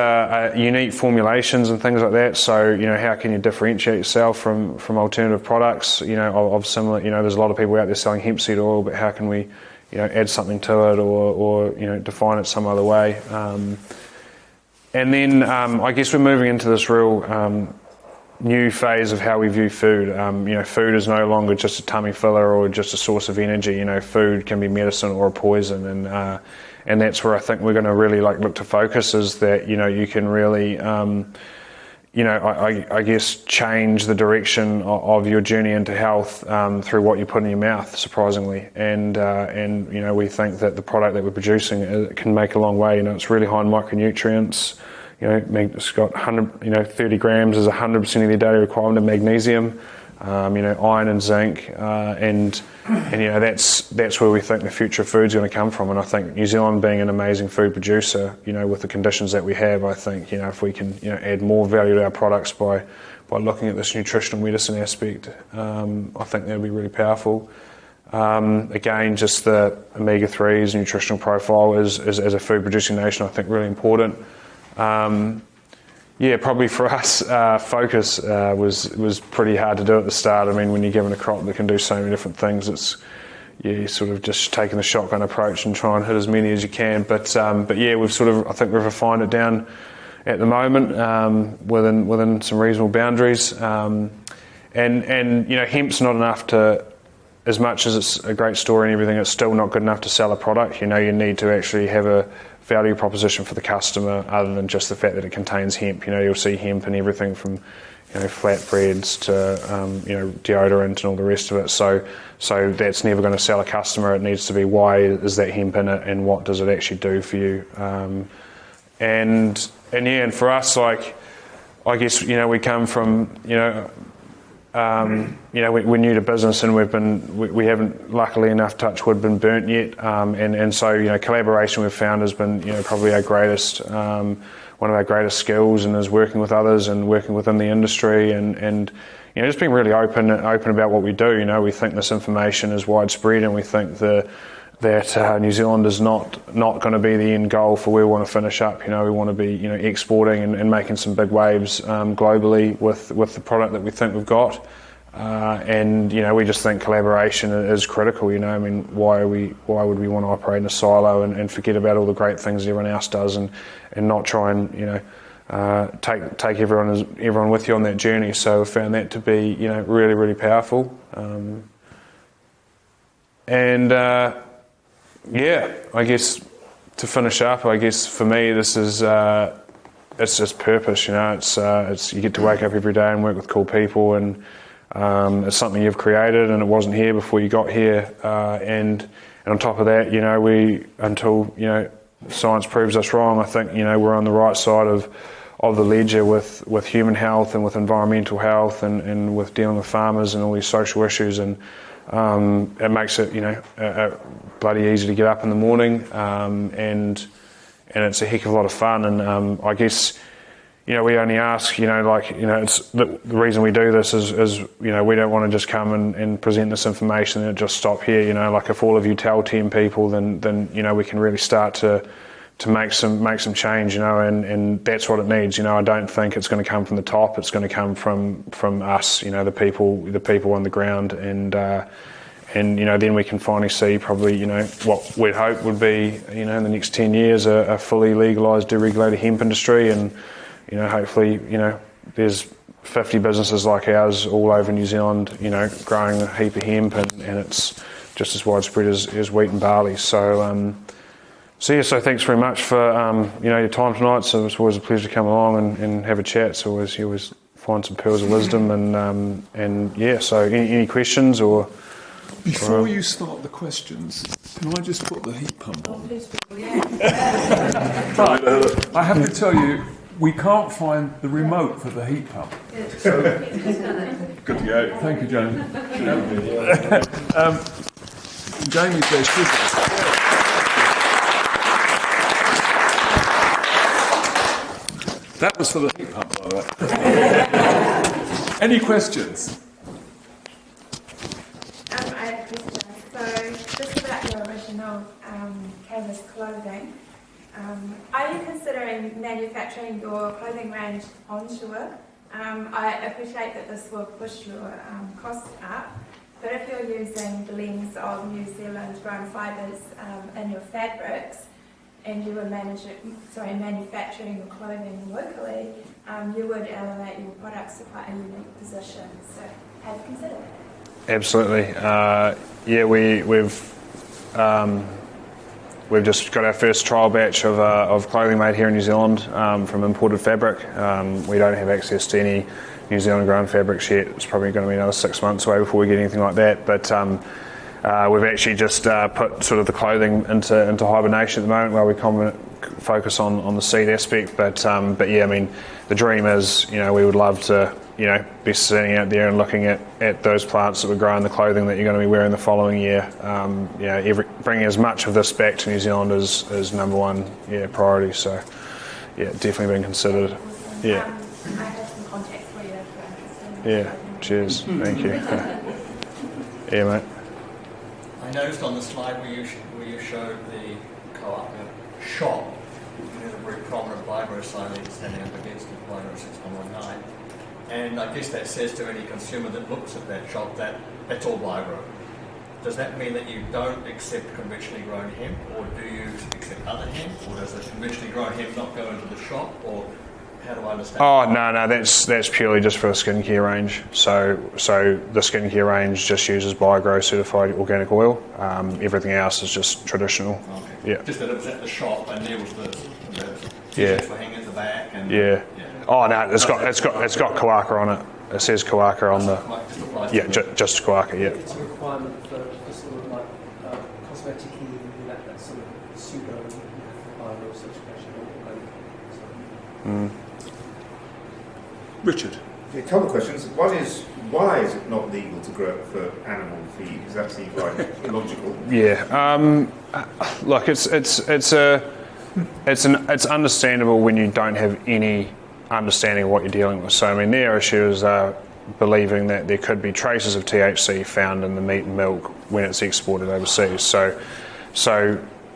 unique formulations and things like that. So how can you differentiate yourself from alternative products? Of similar. There's a lot of people out there selling hemp seed oil, but how can we, add something to it, or define it some other way? And then I guess we're moving into this real new phase of how we view food. Food is no longer just a tummy filler or just a source of energy. Food can be medicine or a poison, and that's where I think we're going to really look to focus, is that you can really I guess change the direction of your journey into health through what you put in your mouth, surprisingly, and we think that the product that we're producing can make a long way. It's really high in micronutrients. It's got 30 grams is 100% of your daily requirement of magnesium, iron and zinc, and that's where we think the future of food's going to come from. And I think New Zealand, being an amazing food producer, with the conditions that we have, I think if we can add more value to our products by looking at this nutritional medicine aspect, I think that'll be really powerful. Again, just the omega-3s nutritional profile is as a food producing nation, I think really important. Probably for us, focus was pretty hard to do at the start. I mean, when you're given a crop that can do so many different things, you're sort of just taking the shotgun approach and try and hit as many as you can. But I think we've refined it down at the moment within some reasonable boundaries. And hemp's not enough to, as much as it's a great story and everything, it's still not good enough to sell a product. You need to actually have a value proposition for the customer, other than just the fact that it contains hemp. You'll see hemp in everything from flatbreads to deodorant and all the rest of it. So that's never going to sell a customer. It needs to be, why is that hemp in it, and what does it actually do for you? And for us, I guess we come from we're new to business, and we haven't, luckily enough, touch wood, been burnt yet, and so collaboration we've found has been probably our greatest, one of our greatest skills, and is working with others and working within the industry, and just being really open about what we do. We think this information is widespread, and we think that New Zealand is not going to be the end goal for where we want to finish up. We want to be exporting and making some big waves globally with the product that we think we've got, and we just think collaboration is critical. I mean, why would we want to operate in a silo and forget about all the great things everyone else does, and not try and take everyone with you on that journey? So we found that to be really, really powerful, I guess to finish up, I guess for me this is it's just purpose. It's you get to wake up every day and work with cool people, and it's something you've created, and it wasn't here before you got here. And on top of that, we until science proves us wrong. I think we're on the right side of the ledger with human health and with environmental health and with dealing with farmers and all these social issues, and it makes it bloody easy to get up in the morning, and it's a heck of a lot of fun. And I guess we only ask, it's the reason we do this is we don't want to just come and present this information and just stop here. Like if all of you tell 10 people, then we can really start to make some change, and that's what it needs. I don't think it's going to come from the top. It's going to come from us, the people on the ground, and then we can finally see probably what we'd hope would be in the next 10 years a fully legalised, deregulated hemp industry, and hopefully there's 50 businesses like ours all over New Zealand growing a heap of hemp, and it's just as widespread as wheat and barley. So so thanks very much for your time tonight. So it's always a pleasure to come along and have a chat. So you always find some pearls of wisdom, and yeah. So any questions or? Before you start the questions, can I just put the heat pump on? Right, I have to tell you, we can't find the remote for the heat pump. So, good to go. Thank you, Jamie. Jamie's there, she's there. That was for the heat pump, by the way. Any questions? I have a question. So, just about your original canvas clothing, are you considering manufacturing your clothing range onshore? I appreciate that this will push your costs up, but if you're using blends of New Zealand grown fibres in your fabrics, and you were manufacturing your clothing locally, you would elevate your products to quite a unique position. So, have you considered that? Absolutely. We've just got our first trial batch of clothing made here in New Zealand from imported fabric. We don't have access to any New Zealand grown fabrics yet. It's probably going to be another 6 months away before we get anything like that. But we've actually just put sort of the clothing into hibernation at the moment, while we focus on the seed aspect. But yeah, I mean, the dream is, we would love to, be sitting out there and looking at those plants that were growing the clothing that you're going to be wearing the following year. Bringing as much of this back to New Zealand is number one, priority. So, yeah, definitely been considered. Yeah. I have some contacts for you if you're interested. Yeah. Cheers. Thank you. Yeah, mate. I noticed on the slide where you showed the Koaka shop, there's a very prominent vibro sign standing up against it, vibro 6119. And I guess that says to any consumer that looks at that shop that it's all vibro. Does that mean that you don't accept conventionally grown hemp, or do you accept other hemp, or does the conventionally grown hemp not go into the shop, or how do I understand? Oh, no, that's purely just for the skincare range. So the skincare range just uses BioGrow certified organic oil. Everything else is just traditional. Okay. Yeah. Just that it was at the shop and there was the yeah. t-shirts were hanging at the back. And, yeah. Oh no, it's got Koaka on it. It says Koaka on the. Just Koaka. Yeah. It's a requirement for sort of like cosmetic healing, that sort of pseudo viral certification. Richard. A couple of questions. One is, why is it not legal to grow it for animal feed? Because that seems like illogical. Yeah. Look, it's understandable when you don't have any understanding of what you're dealing with. So I mean, their issue is believing that there could be traces of THC found in the meat and milk when it's exported overseas. So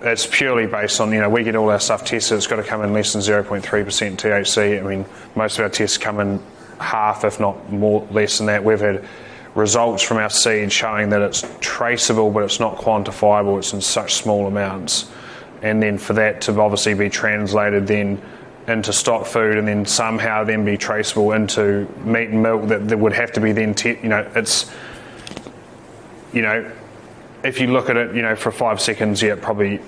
it's purely based on, we get all our stuff tested, it's got to come in less than 0.3% THC. I mean, most of our tests come in half, if not more, less than that. We've had results from our seed showing that it's traceable, but it's not quantifiable, it's in such small amounts. And then for that to obviously be translated then into stock food and then somehow then be traceable into meat and milk, that would have to be then, it's, if you look at it, for 5 seconds, yeah, probably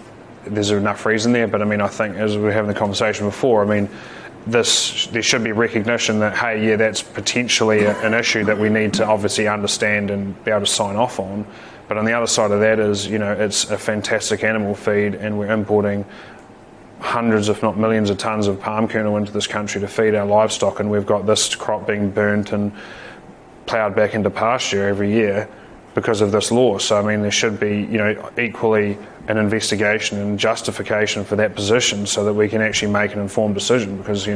there's enough reason there. But I mean, I think as we were having the conversation before, I mean, there should be recognition that, hey, yeah, that's potentially an issue that we need to obviously understand and be able to sign off on. But on the other side of that is, it's a fantastic animal feed, and we're importing hundreds, if not millions, of tons of palm kernel into this country to feed our livestock, and we've got this crop being burnt and ploughed back into pasture every year because of this law. So I mean, there should be, equally an investigation and justification for that position, so that we can actually make an informed decision. Because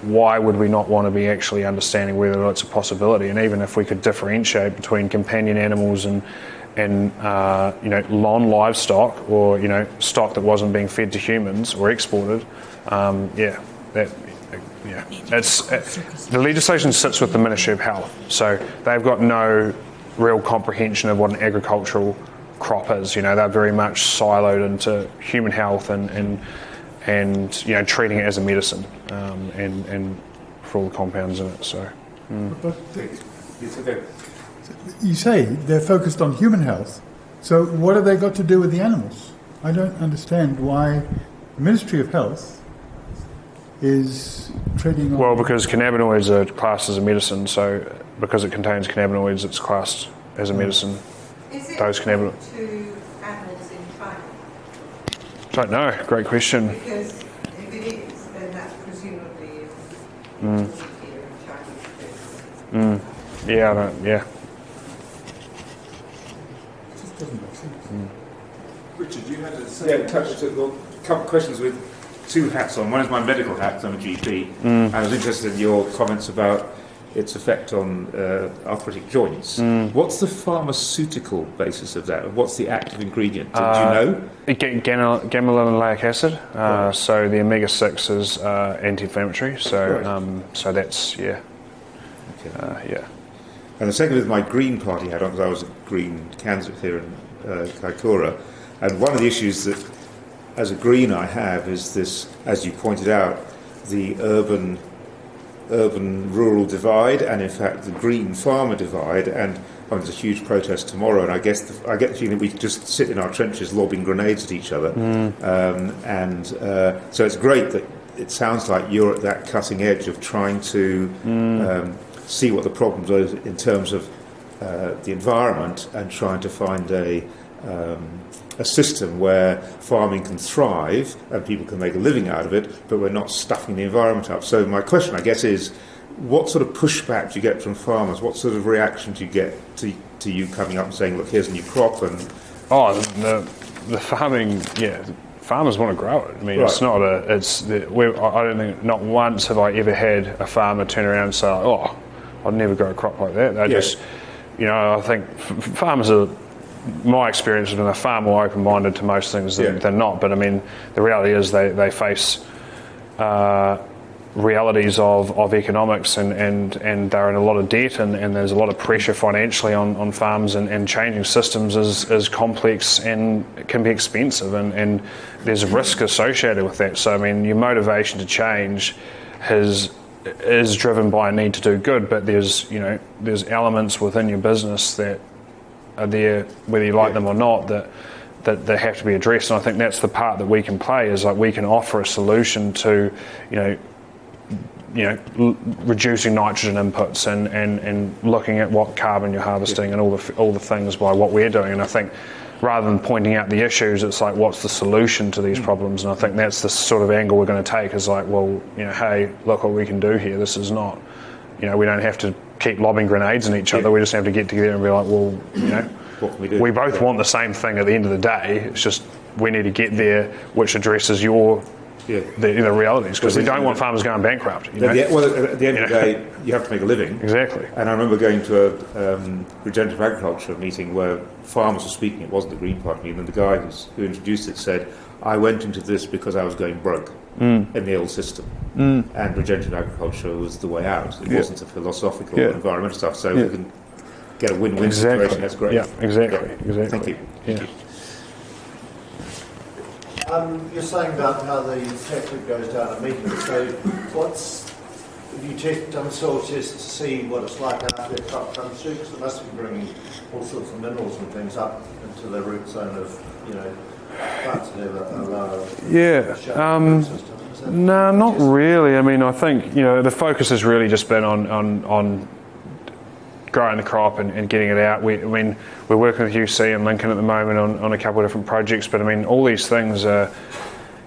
why would we not want to be actually understanding whether it's a possibility? And even if we could differentiate between companion animals and non-livestock, or stock that wasn't being fed to humans or exported, the legislation sits with the Ministry of Health, so they've got no real comprehension of what an agricultural crop is. They're very much siloed into human health and treating it as a medicine, and for all the compounds in it. So, But you say they're focused on human health, so what have they got to do with the animals? I don't understand why the Ministry of Health is treating on... Well, because cannabinoids are classed as a medicine, so because it contains cannabinoids, it's classed as a medicine. Is it Those cannabinoids. to animals in training? Don't know. Great question. Because if it is, then that presumably is here in Chinese food. Yeah, I don't. Yeah. It just doesn't make sense. Richard, you had to say... Yeah, a couple of questions with two hats on. One is my medical hat, 'cause I'm a GP. I was interested in your comments about its effect on arthritic joints. What's the pharmaceutical basis of that? What's the active ingredient? Do you know? Gamma-linoleic acid. So the omega-6 is anti-inflammatory. So so that's yeah. And the second is my Green Party hat on, because I was a Green candidate here in Kaikoura. And one of the issues that, as a Green, I have is this, as you pointed out, the urban-rural divide, and in fact the Green farmer divide. And there's a huge protest tomorrow, and I get the feeling we just sit in our trenches lobbing grenades at each other. So it's great that it sounds like you're at that cutting edge of trying to see what the problems are in terms of the environment, and trying to find a system where farming can thrive and people can make a living out of it, but we're not stuffing the environment up. So my question, I guess, is what sort of pushback do you get from farmers? What sort of reaction do you get to you coming up and saying, look, here's a new crop? And the farming, farmers want to grow it. I mean, Right. it's not I don't think, not once have I ever had a farmer turn around and say, oh, I'd never grow a crop like that. They just, I think farmers are, my experience has been they're far more open-minded to most things than not. But I mean, the reality is they face realities of economics, and they're in a lot of debt, and there's a lot of pressure financially on farms, and changing systems is complex and can be expensive, and there's risk associated with that. So I mean, your motivation to change is driven by a need to do good, but there's elements within your business that are there, whether you like them or not, that they have to be addressed. And I think that's the part that we can play, is like we can offer a solution to reducing nitrogen inputs and looking at what carbon you're harvesting and all the things by what we're doing. And I think rather than pointing out the issues, it's like, what's the solution to these problems? And I think that's the sort of angle we're going to take, is like, well, hey, look what we can do here. This is not, we don't have to keep lobbing grenades at each other. We just have to get together and be like, well, what can we do? We both want the same thing at the end of the day. It's just we need to get there, which addresses the realities, because we don't want farmers going bankrupt. At the end of the day, you have to make a living. Exactly. And I remember going to a regenerative agriculture meeting where farmers were speaking. It wasn't the Green Party meeting, and the guy who introduced it said, I went into this because I was going broke in the old system. And regenerative agriculture was the way out. It wasn't a philosophical or environmental stuff. So we can get a win-win situation. That's great. Yeah, exactly. Thank you. Yeah. You're saying about how the factory goes down immediately. So, have you done soil tests to see what it's like after the crop comes through? Because it must be bringing all sorts of minerals and things up into the root zone of plants that have a lower system. No, not really. I mean, I think the focus has really just been on growing the crop and getting it out. We're working with UC and Lincoln at the moment on a couple of different projects, but I mean, all these things are,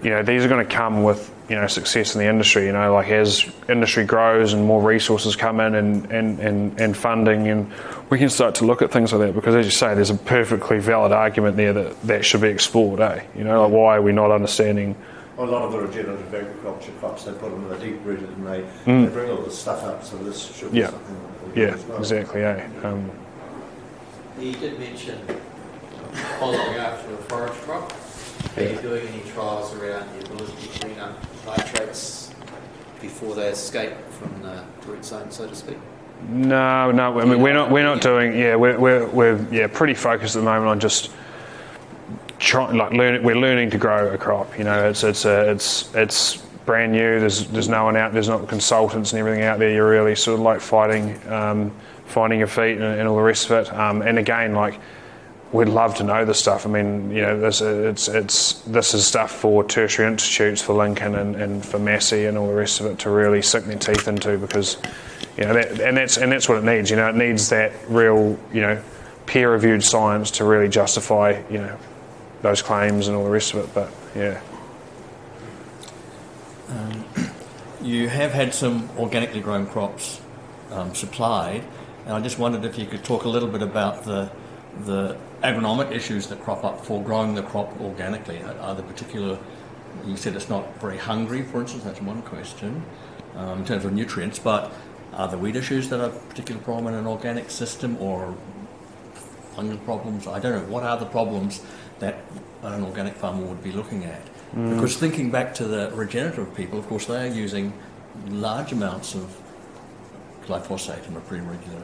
these are going to come with success in the industry. Like as industry grows and more resources come in and funding, and we can start to look at things like that, because as you say, there's a perfectly valid argument there that should be explored. Like why are we not understanding? A lot of the regenerative agriculture crops, they put them in the deep rooted and they bring all this stuff up, so this should be something that we do as well. Exactly. You did mention following after a forage crop. Are you doing any trials around the ability to clean up nitrates before they escape from the root zone, so to speak? No. I mean, we're not doing. Yeah, we're pretty focused at the moment on just we're learning to grow a crop. It's brand new. There's no one out. There's not consultants and everything out there. You're really sort of like finding your feet and all the rest of it. And again, like, we'd love to know this stuff. I mean, this is stuff for tertiary institutes, for Lincoln and for Massey and all the rest of it to really sink their teeth into, because that's what it needs. It needs that real peer-reviewed science to really justify those claims and all the rest of it. But yeah. You have had some organically grown crops supplied, and I just wondered if you could talk a little bit about the agronomic issues that crop up for growing the crop organically. Are there particular, you said it's not very hungry, for instance, that's one question, in terms of nutrients, but are there weed issues that are a particular problem in an organic system, or fungal problems? I don't know. What are the problems that an organic farmer would be looking at? Because thinking back to the regenerative people, of course, they are using large amounts of glyphosate in a pretty regular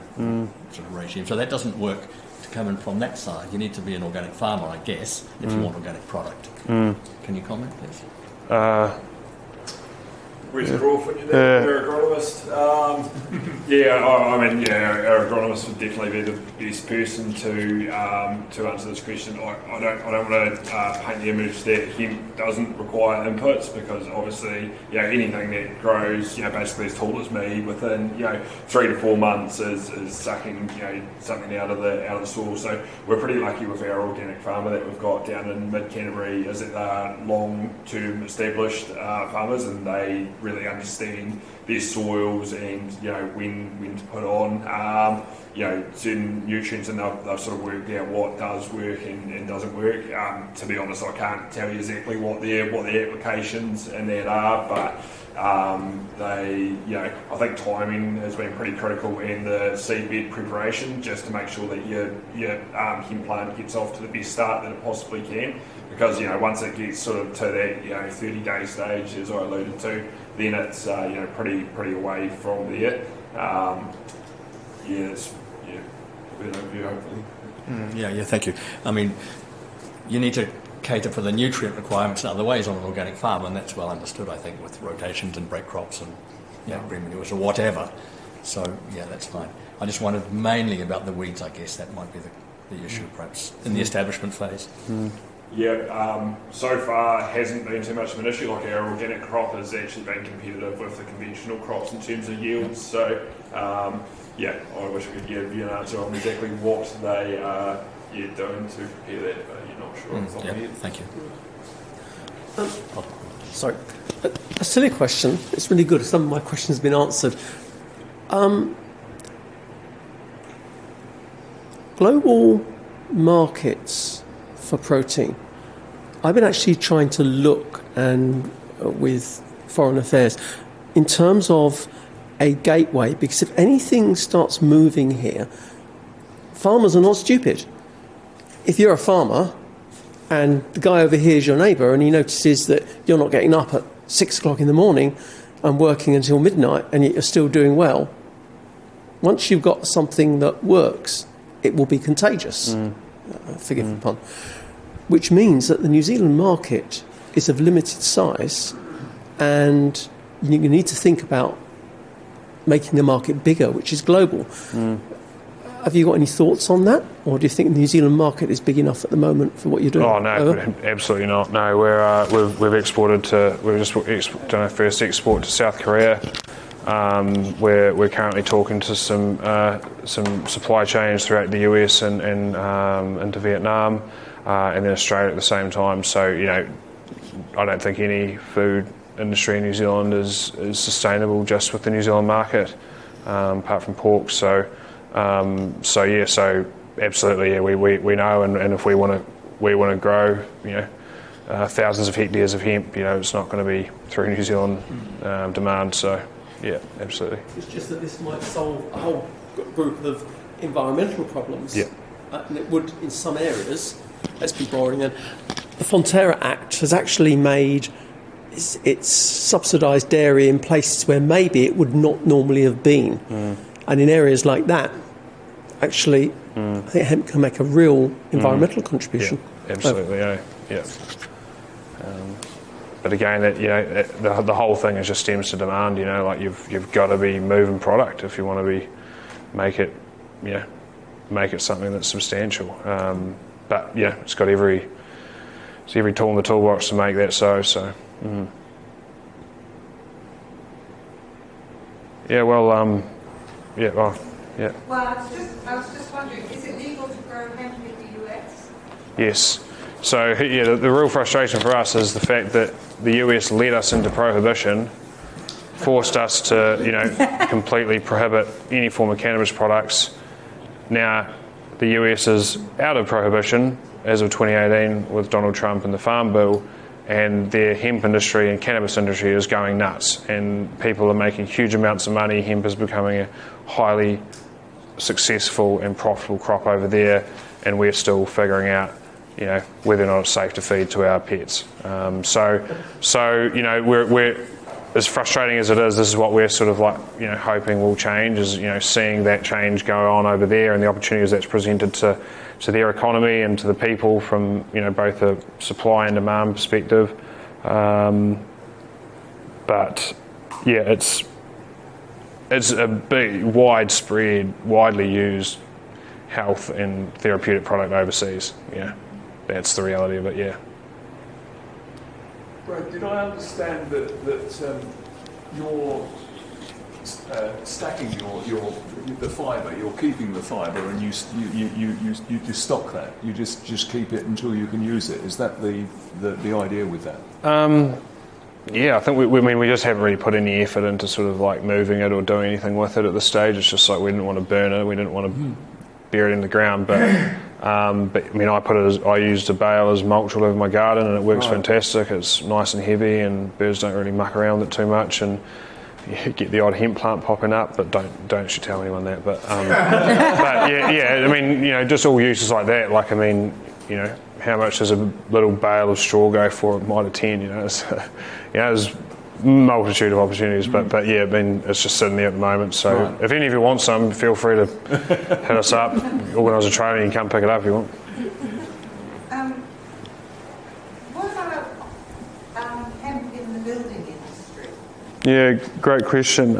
sort of regime. So that doesn't work to come in from that side. You need to be an organic farmer, I guess, if you want organic product. Can you comment, please? Where's Crawford? You're agronomist. Our agronomist would definitely be the best person to answer this question. I don't want to paint the image that hemp doesn't require inputs, because obviously anything that grows basically as tall as me within 3 to 4 months is sucking something out of the soil. So we're pretty lucky with our organic farmer that we've got down in mid Canterbury, is that they're long-term established farmers, and they really understand their soils and when to put on certain nutrients, and they've sort of worked out what does work and doesn't work. To be honest, I can't tell you exactly what their applications and that are, but I think timing has been pretty critical in the seedbed preparation, just to make sure that your hemp plant gets off to the best start that it possibly can. Because once it gets sort of to that 30-day stage, as I alluded to, then it's pretty away from there. It's a good overview, hopefully. Thank you. I mean, you need to cater for the nutrient requirements in other ways on an organic farm, and that's well understood, I think, with rotations and break crops and green manures or whatever. So that's fine. I just wondered mainly about the weeds. I guess that might be the issue, perhaps, in the establishment phase. So far hasn't been too much of an issue. Like, our organic crop has actually been competitive with the conventional crops in terms of yields. So, I wish I could give you an answer on exactly what they are doing to prepare that, but you're not sure. Off the top of your head. Thank you. Sorry, a silly question. It's really good. Some of my questions have been answered. Global markets for protein. I've been actually trying to look with foreign affairs in terms of a gateway, because if anything starts moving here, farmers are not stupid. If you're a farmer and the guy over here is your neighbour and he notices that you're not getting up at 6 o'clock in the morning and working until midnight and you're still doing well, once you've got something that works, it will be contagious. Forgive the pun. Which means that the New Zealand market is of limited size, and you need to think about making the market bigger, which is global. Have you got any thoughts on that, or do you think the New Zealand market is big enough at the moment for what you're doing? Oh no, absolutely not. No, we've exported to. We've just done our first export to South Korea. We're currently talking to some supply chains throughout the US and into Vietnam, and then Australia at the same time. So I don't think any food industry in New Zealand is sustainable just with the New Zealand market, apart from pork. So absolutely, yeah, we know, and if we want to grow, thousands of hectares of hemp, it's not going to be through New Zealand demand. So yeah, absolutely. It's just that this might solve a whole group of environmental problems. Yeah. And it would in some areas. Let's be boring. And the Fonterra Act has actually made it's subsidised dairy in places where maybe it would not normally have been. And in areas like that, actually, I think hemp can make a real environmental contribution. Yeah, absolutely, yeah. But again, the whole thing is just stems to demand. Like you've got to be moving product if you want to make it something that's substantial. But yeah, it's got every tool in the toolbox to make that so. Yeah, well, yeah. Well, I was just wondering, is it legal to grow hemp in the US? Yes. So yeah, the real frustration for us is the fact that the US led us into prohibition, forced us to completely prohibit any form of cannabis products. Now the US is out of prohibition as of 2018 with Donald Trump and the Farm Bill, and their hemp industry and cannabis industry is going nuts, and people are making huge amounts of money. Hemp is becoming a highly successful and profitable crop over there, and we're still figuring out whether or not it's safe to feed to our pets. So we're as frustrating as it is, this is what we're sort of hoping will change, is seeing that change go on over there and the opportunities that's presented to their economy and to the people from both a supply and demand perspective. But yeah, it's a big, widespread, widely used health and therapeutic product overseas. Yeah, that's the reality of it. Yeah. Brad, did I understand that you're stacking the fibre, you're keeping the fibre, and you just stock that. You just keep it until you can use it. Is that the idea with that? Yeah, I think we just haven't really put any effort into sort of moving it or doing anything with it at this stage. It's just we didn't want to burn it, we didn't want to bury it in the ground, but I used a bale as mulch all over my garden, and it works fantastic. It's nice and heavy, and birds don't really muck around with it too much, and you get the odd hemp plant popping up, but don't actually tell anyone that. But just all uses like that. How much does a little bale of straw go for? It might have 10. There's a multitude of opportunities, but yeah, it's just sitting there at the moment. So if any of you want some, feel free to hit us up, organise a training, and come pick it up if you want. What about hemp in the building industry? Yeah, great question.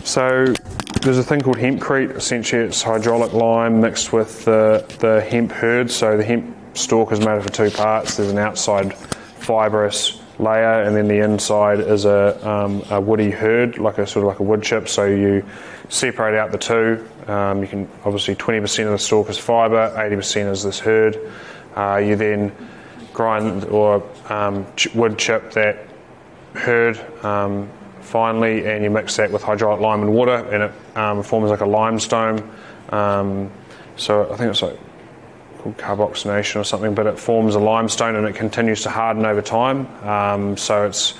So there's a thing called hempcrete. Essentially, it's hydraulic lime mixed with the hemp hurd. So the hemp stalk is made up of two parts. There's an outside fibrous layer, and then the inside is a woody hurd, like a wood chip. So you separate out the two. You can obviously 20% of the stalk is fibre, 80% is this hurd. You then grind or wood chip that hurd finely, and you mix that with hydraulic lime and water, and it forms like a limestone. So I think it's called carboxylation or something, but it forms a limestone and it continues to harden over time. So it's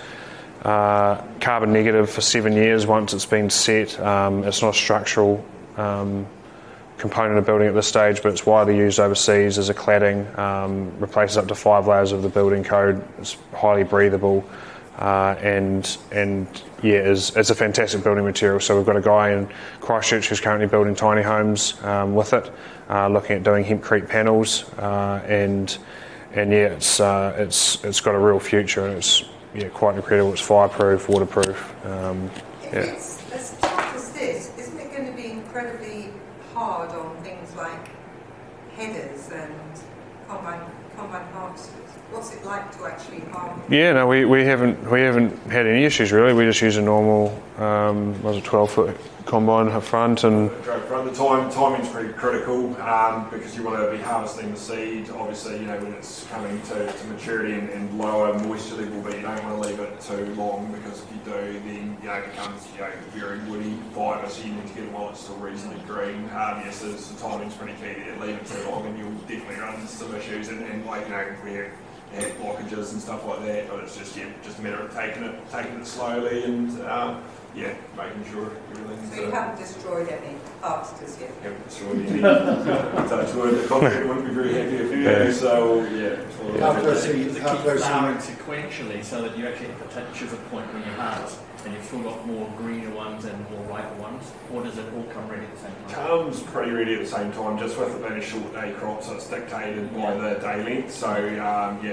carbon negative for 7 years once it's been set. It's not a structural component of building at this stage, but it's widely used overseas as a cladding. Replaces up to 5 layers of the building code. It's highly breathable. It's a fantastic building material. So we've got a guy in Christchurch who's currently building tiny homes with it, looking at doing hempcrete panels, it's got a real future, and it's quite incredible. It's fireproof, waterproof. If it's as tough as this, isn't it going to be incredibly hard on things like headers and combine harvesters? What's it like to actually harvest? Yeah, no, we haven't had any issues really. We just use a normal 12-foot combine up front, and the timing's pretty critical because you want to be harvesting the seed. Obviously, when it's coming to maturity and lower moisture level, but you don't want to leave it too long because if you do, then it becomes very woody fibre. So you need to get it while it's still reasonably green. So the timing's pretty key. Leave it too long, and you'll definitely run into some issues. And we have blockages and stuff like that, but it's just a matter of taking it slowly and making sure everything's. So you haven't destroyed any harvesters yet? Haven't destroyed any. Touch wood, the contractor wouldn't be very happy if you have. So How close are you flowering sequentially so that you actually have to touch a point when you harvest? And you've still got more greener ones and more riper ones, or does it all come ready at the same time? Comes pretty ready at the same time, just with it being a short day crop, so it's dictated by the day length. So it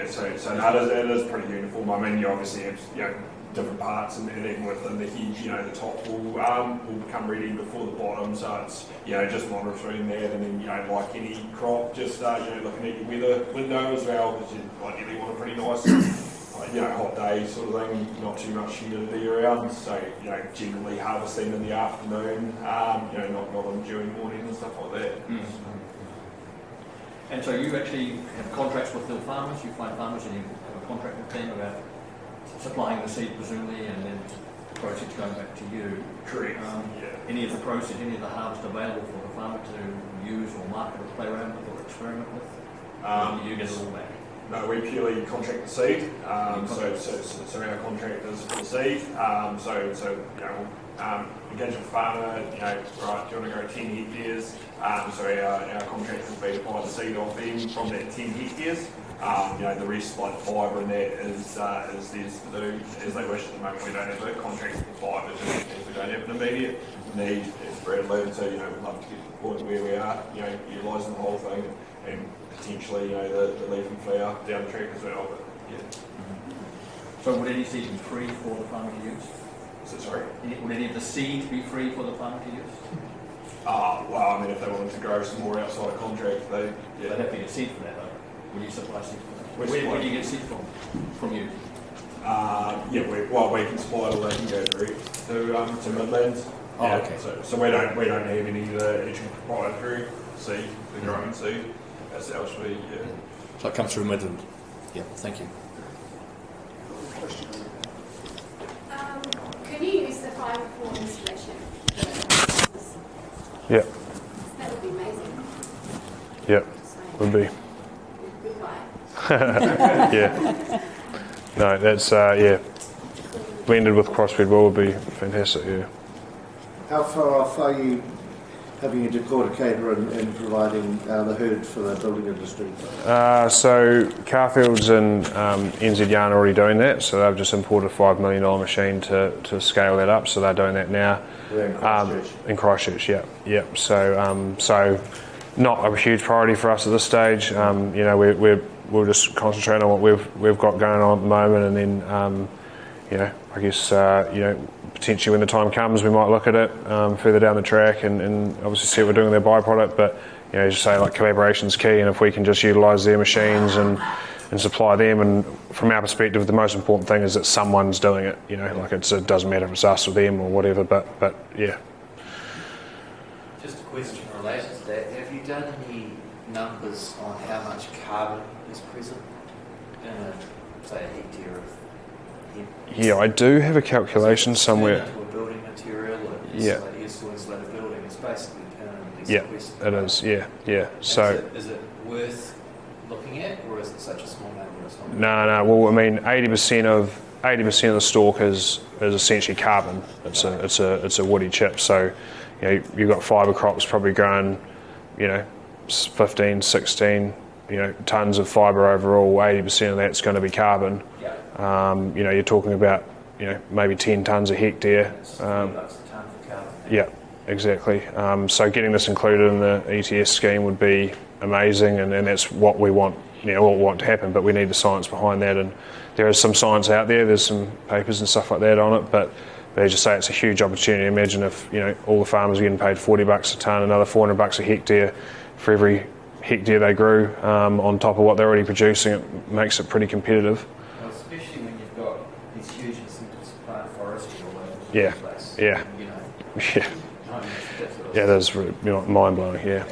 is pretty uniform. I mean, you obviously have different parts, and even within the hedge, the top will come ready before the bottom. So it's just monitoring that, and then like any crop, just looking at your weather window as well, because you ideally want a pretty nice. Hot day sort of thing, not too much humidity around, so generally harvesting in the afternoon, not on during morning and stuff like that. And so you actually have contracts with the farmers, you find farmers and you have a contract with them about supplying the seed presumably, and then the process going back to you. Correct. Any of the process, any of the harvest available for the farmer to use or market or play around with or experiment with? You get it all back? No, we purely contract the seed. So our contract is for the seed. Engage with the farmer. Right? Do you want to go 10 hectares? So our contract will be to buy the seed off them from that 10 hectares. The rest, like the fibre and that, is theirs to do as they wish. At the moment, we don't have a contract for fibre, just if we don't have an immediate need. As Brad alluded to, we'd love to get to the point where we are, utilising the whole thing and potentially, the leaf and flower down the track as well. But So would any seed be free for the farmer to use? Sorry? Would any of the seed be free for the farmer to use? If they wanted to grow some more outside of contract, they'd have to get seed for that though. Would you supply seed for that? Where do you get seed from you? We can supply it, they can go direct to Midlands. Okay. So we don't have any of the actual proprietary seed, the growing seed. Ourselves, So it comes through Midland. Yeah, thank you. Can you use the fibre for installation? Yeah. That would be amazing. Yeah, would be. Goodbye. Yeah. No, that's blended with crossbred wool would be fantastic. Yeah. How far off are you having a decorticator and providing the herd for the building industry? So Carfields and NZ Yarn are already doing that, so they've just imported a $5 million machine to scale that up, so they're doing that now. In Christchurch, yeah. So not a huge priority for us at this stage. We'll just concentrate on what we've got going on at the moment, and then I guess potentially when the time comes we might look at it further down the track and obviously see what we're doing with their byproduct. But as you say, like collaboration's key, and if we can just utilise their machines and supply them, and from our perspective the most important thing is that someone's doing it. It doesn't matter if it's us or them or whatever, but yeah. Just a question related to that. Have you done any numbers on how much carbon is present in a hectare of hemp? Yeah, I do have a calculation somewhere. Into a building material, insulated building, it's basically permanently sequestered. It is. Yeah. So is it worth looking at, or is it such a small number? No. Well, I mean, 80% of the stalk is essentially carbon. It's a woody chip. So you've got fibre crops probably growing 15, 16 tons of fibre overall. 80% of that's going to be carbon. You're talking about maybe 10 tons a hectare. $3 a tonne for carbon. Yeah, exactly. So getting this included in the ETS scheme would be amazing, and that's what we want. What we want to happen, but we need the science behind that, and there is some science out there. There's some papers and stuff like that on it, but as you say, it's a huge opportunity. Imagine if all the farmers are getting paid $40 a tonne, another $400 a hectare for every hectare they grew on top of what they're already producing, it makes it pretty competitive. Well, especially when you've got these huge incentives to plant forestry all over Yeah, the place. yeah, You know, yeah, it's ridiculous. yeah. That's mind blowing. Yeah.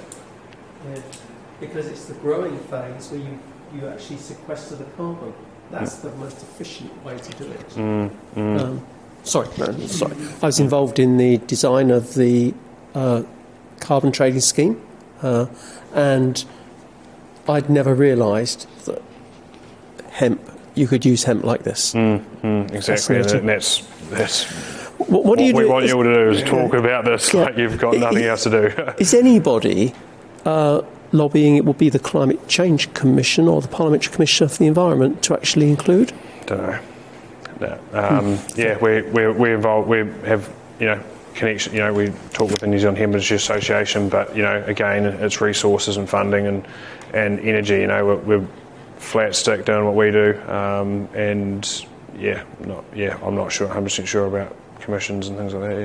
Yeah, because it's the growing phase where you actually sequester the carbon. That's the most efficient way to do it. Sorry. I was involved in the design of the carbon trading scheme, and I'd never realised that you could use hemp like this. Exactly, and that's what do you we do? want you to do is talk about this like you've got nothing else to do. Is anybody lobbying? It would be the Climate Change Commission or the Parliamentary Commissioner for the Environment to actually include? Don't know. No. Yeah, we're involved. We have connection. We talk with the New Zealand Hemp Industry Association, but again, it's resources and funding and energy. We're flat stick doing what we do, and I'm not sure 100% sure about commissions and things like that.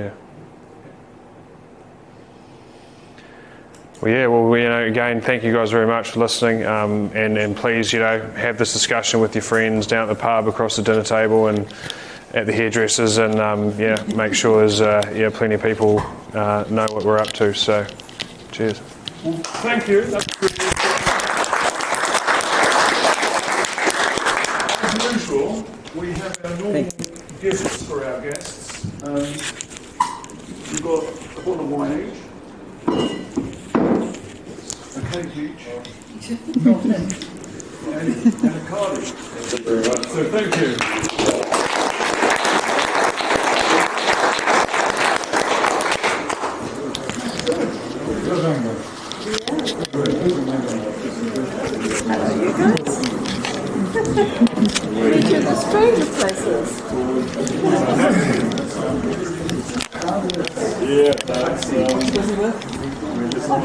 Yeah. Well, again, thank you guys very much for listening, and please, have this discussion with your friends down at the pub, across the dinner table, and at the hairdressers, and make sure there's plenty of people know what we're up to. So, cheers. Well, thank you. That's really as usual, we have our normal gifts for our guests. We've got a bottle of wine each. A cake each, and a card each. Thank you very much. So thank you. We do the stranger places. Yeah, that's I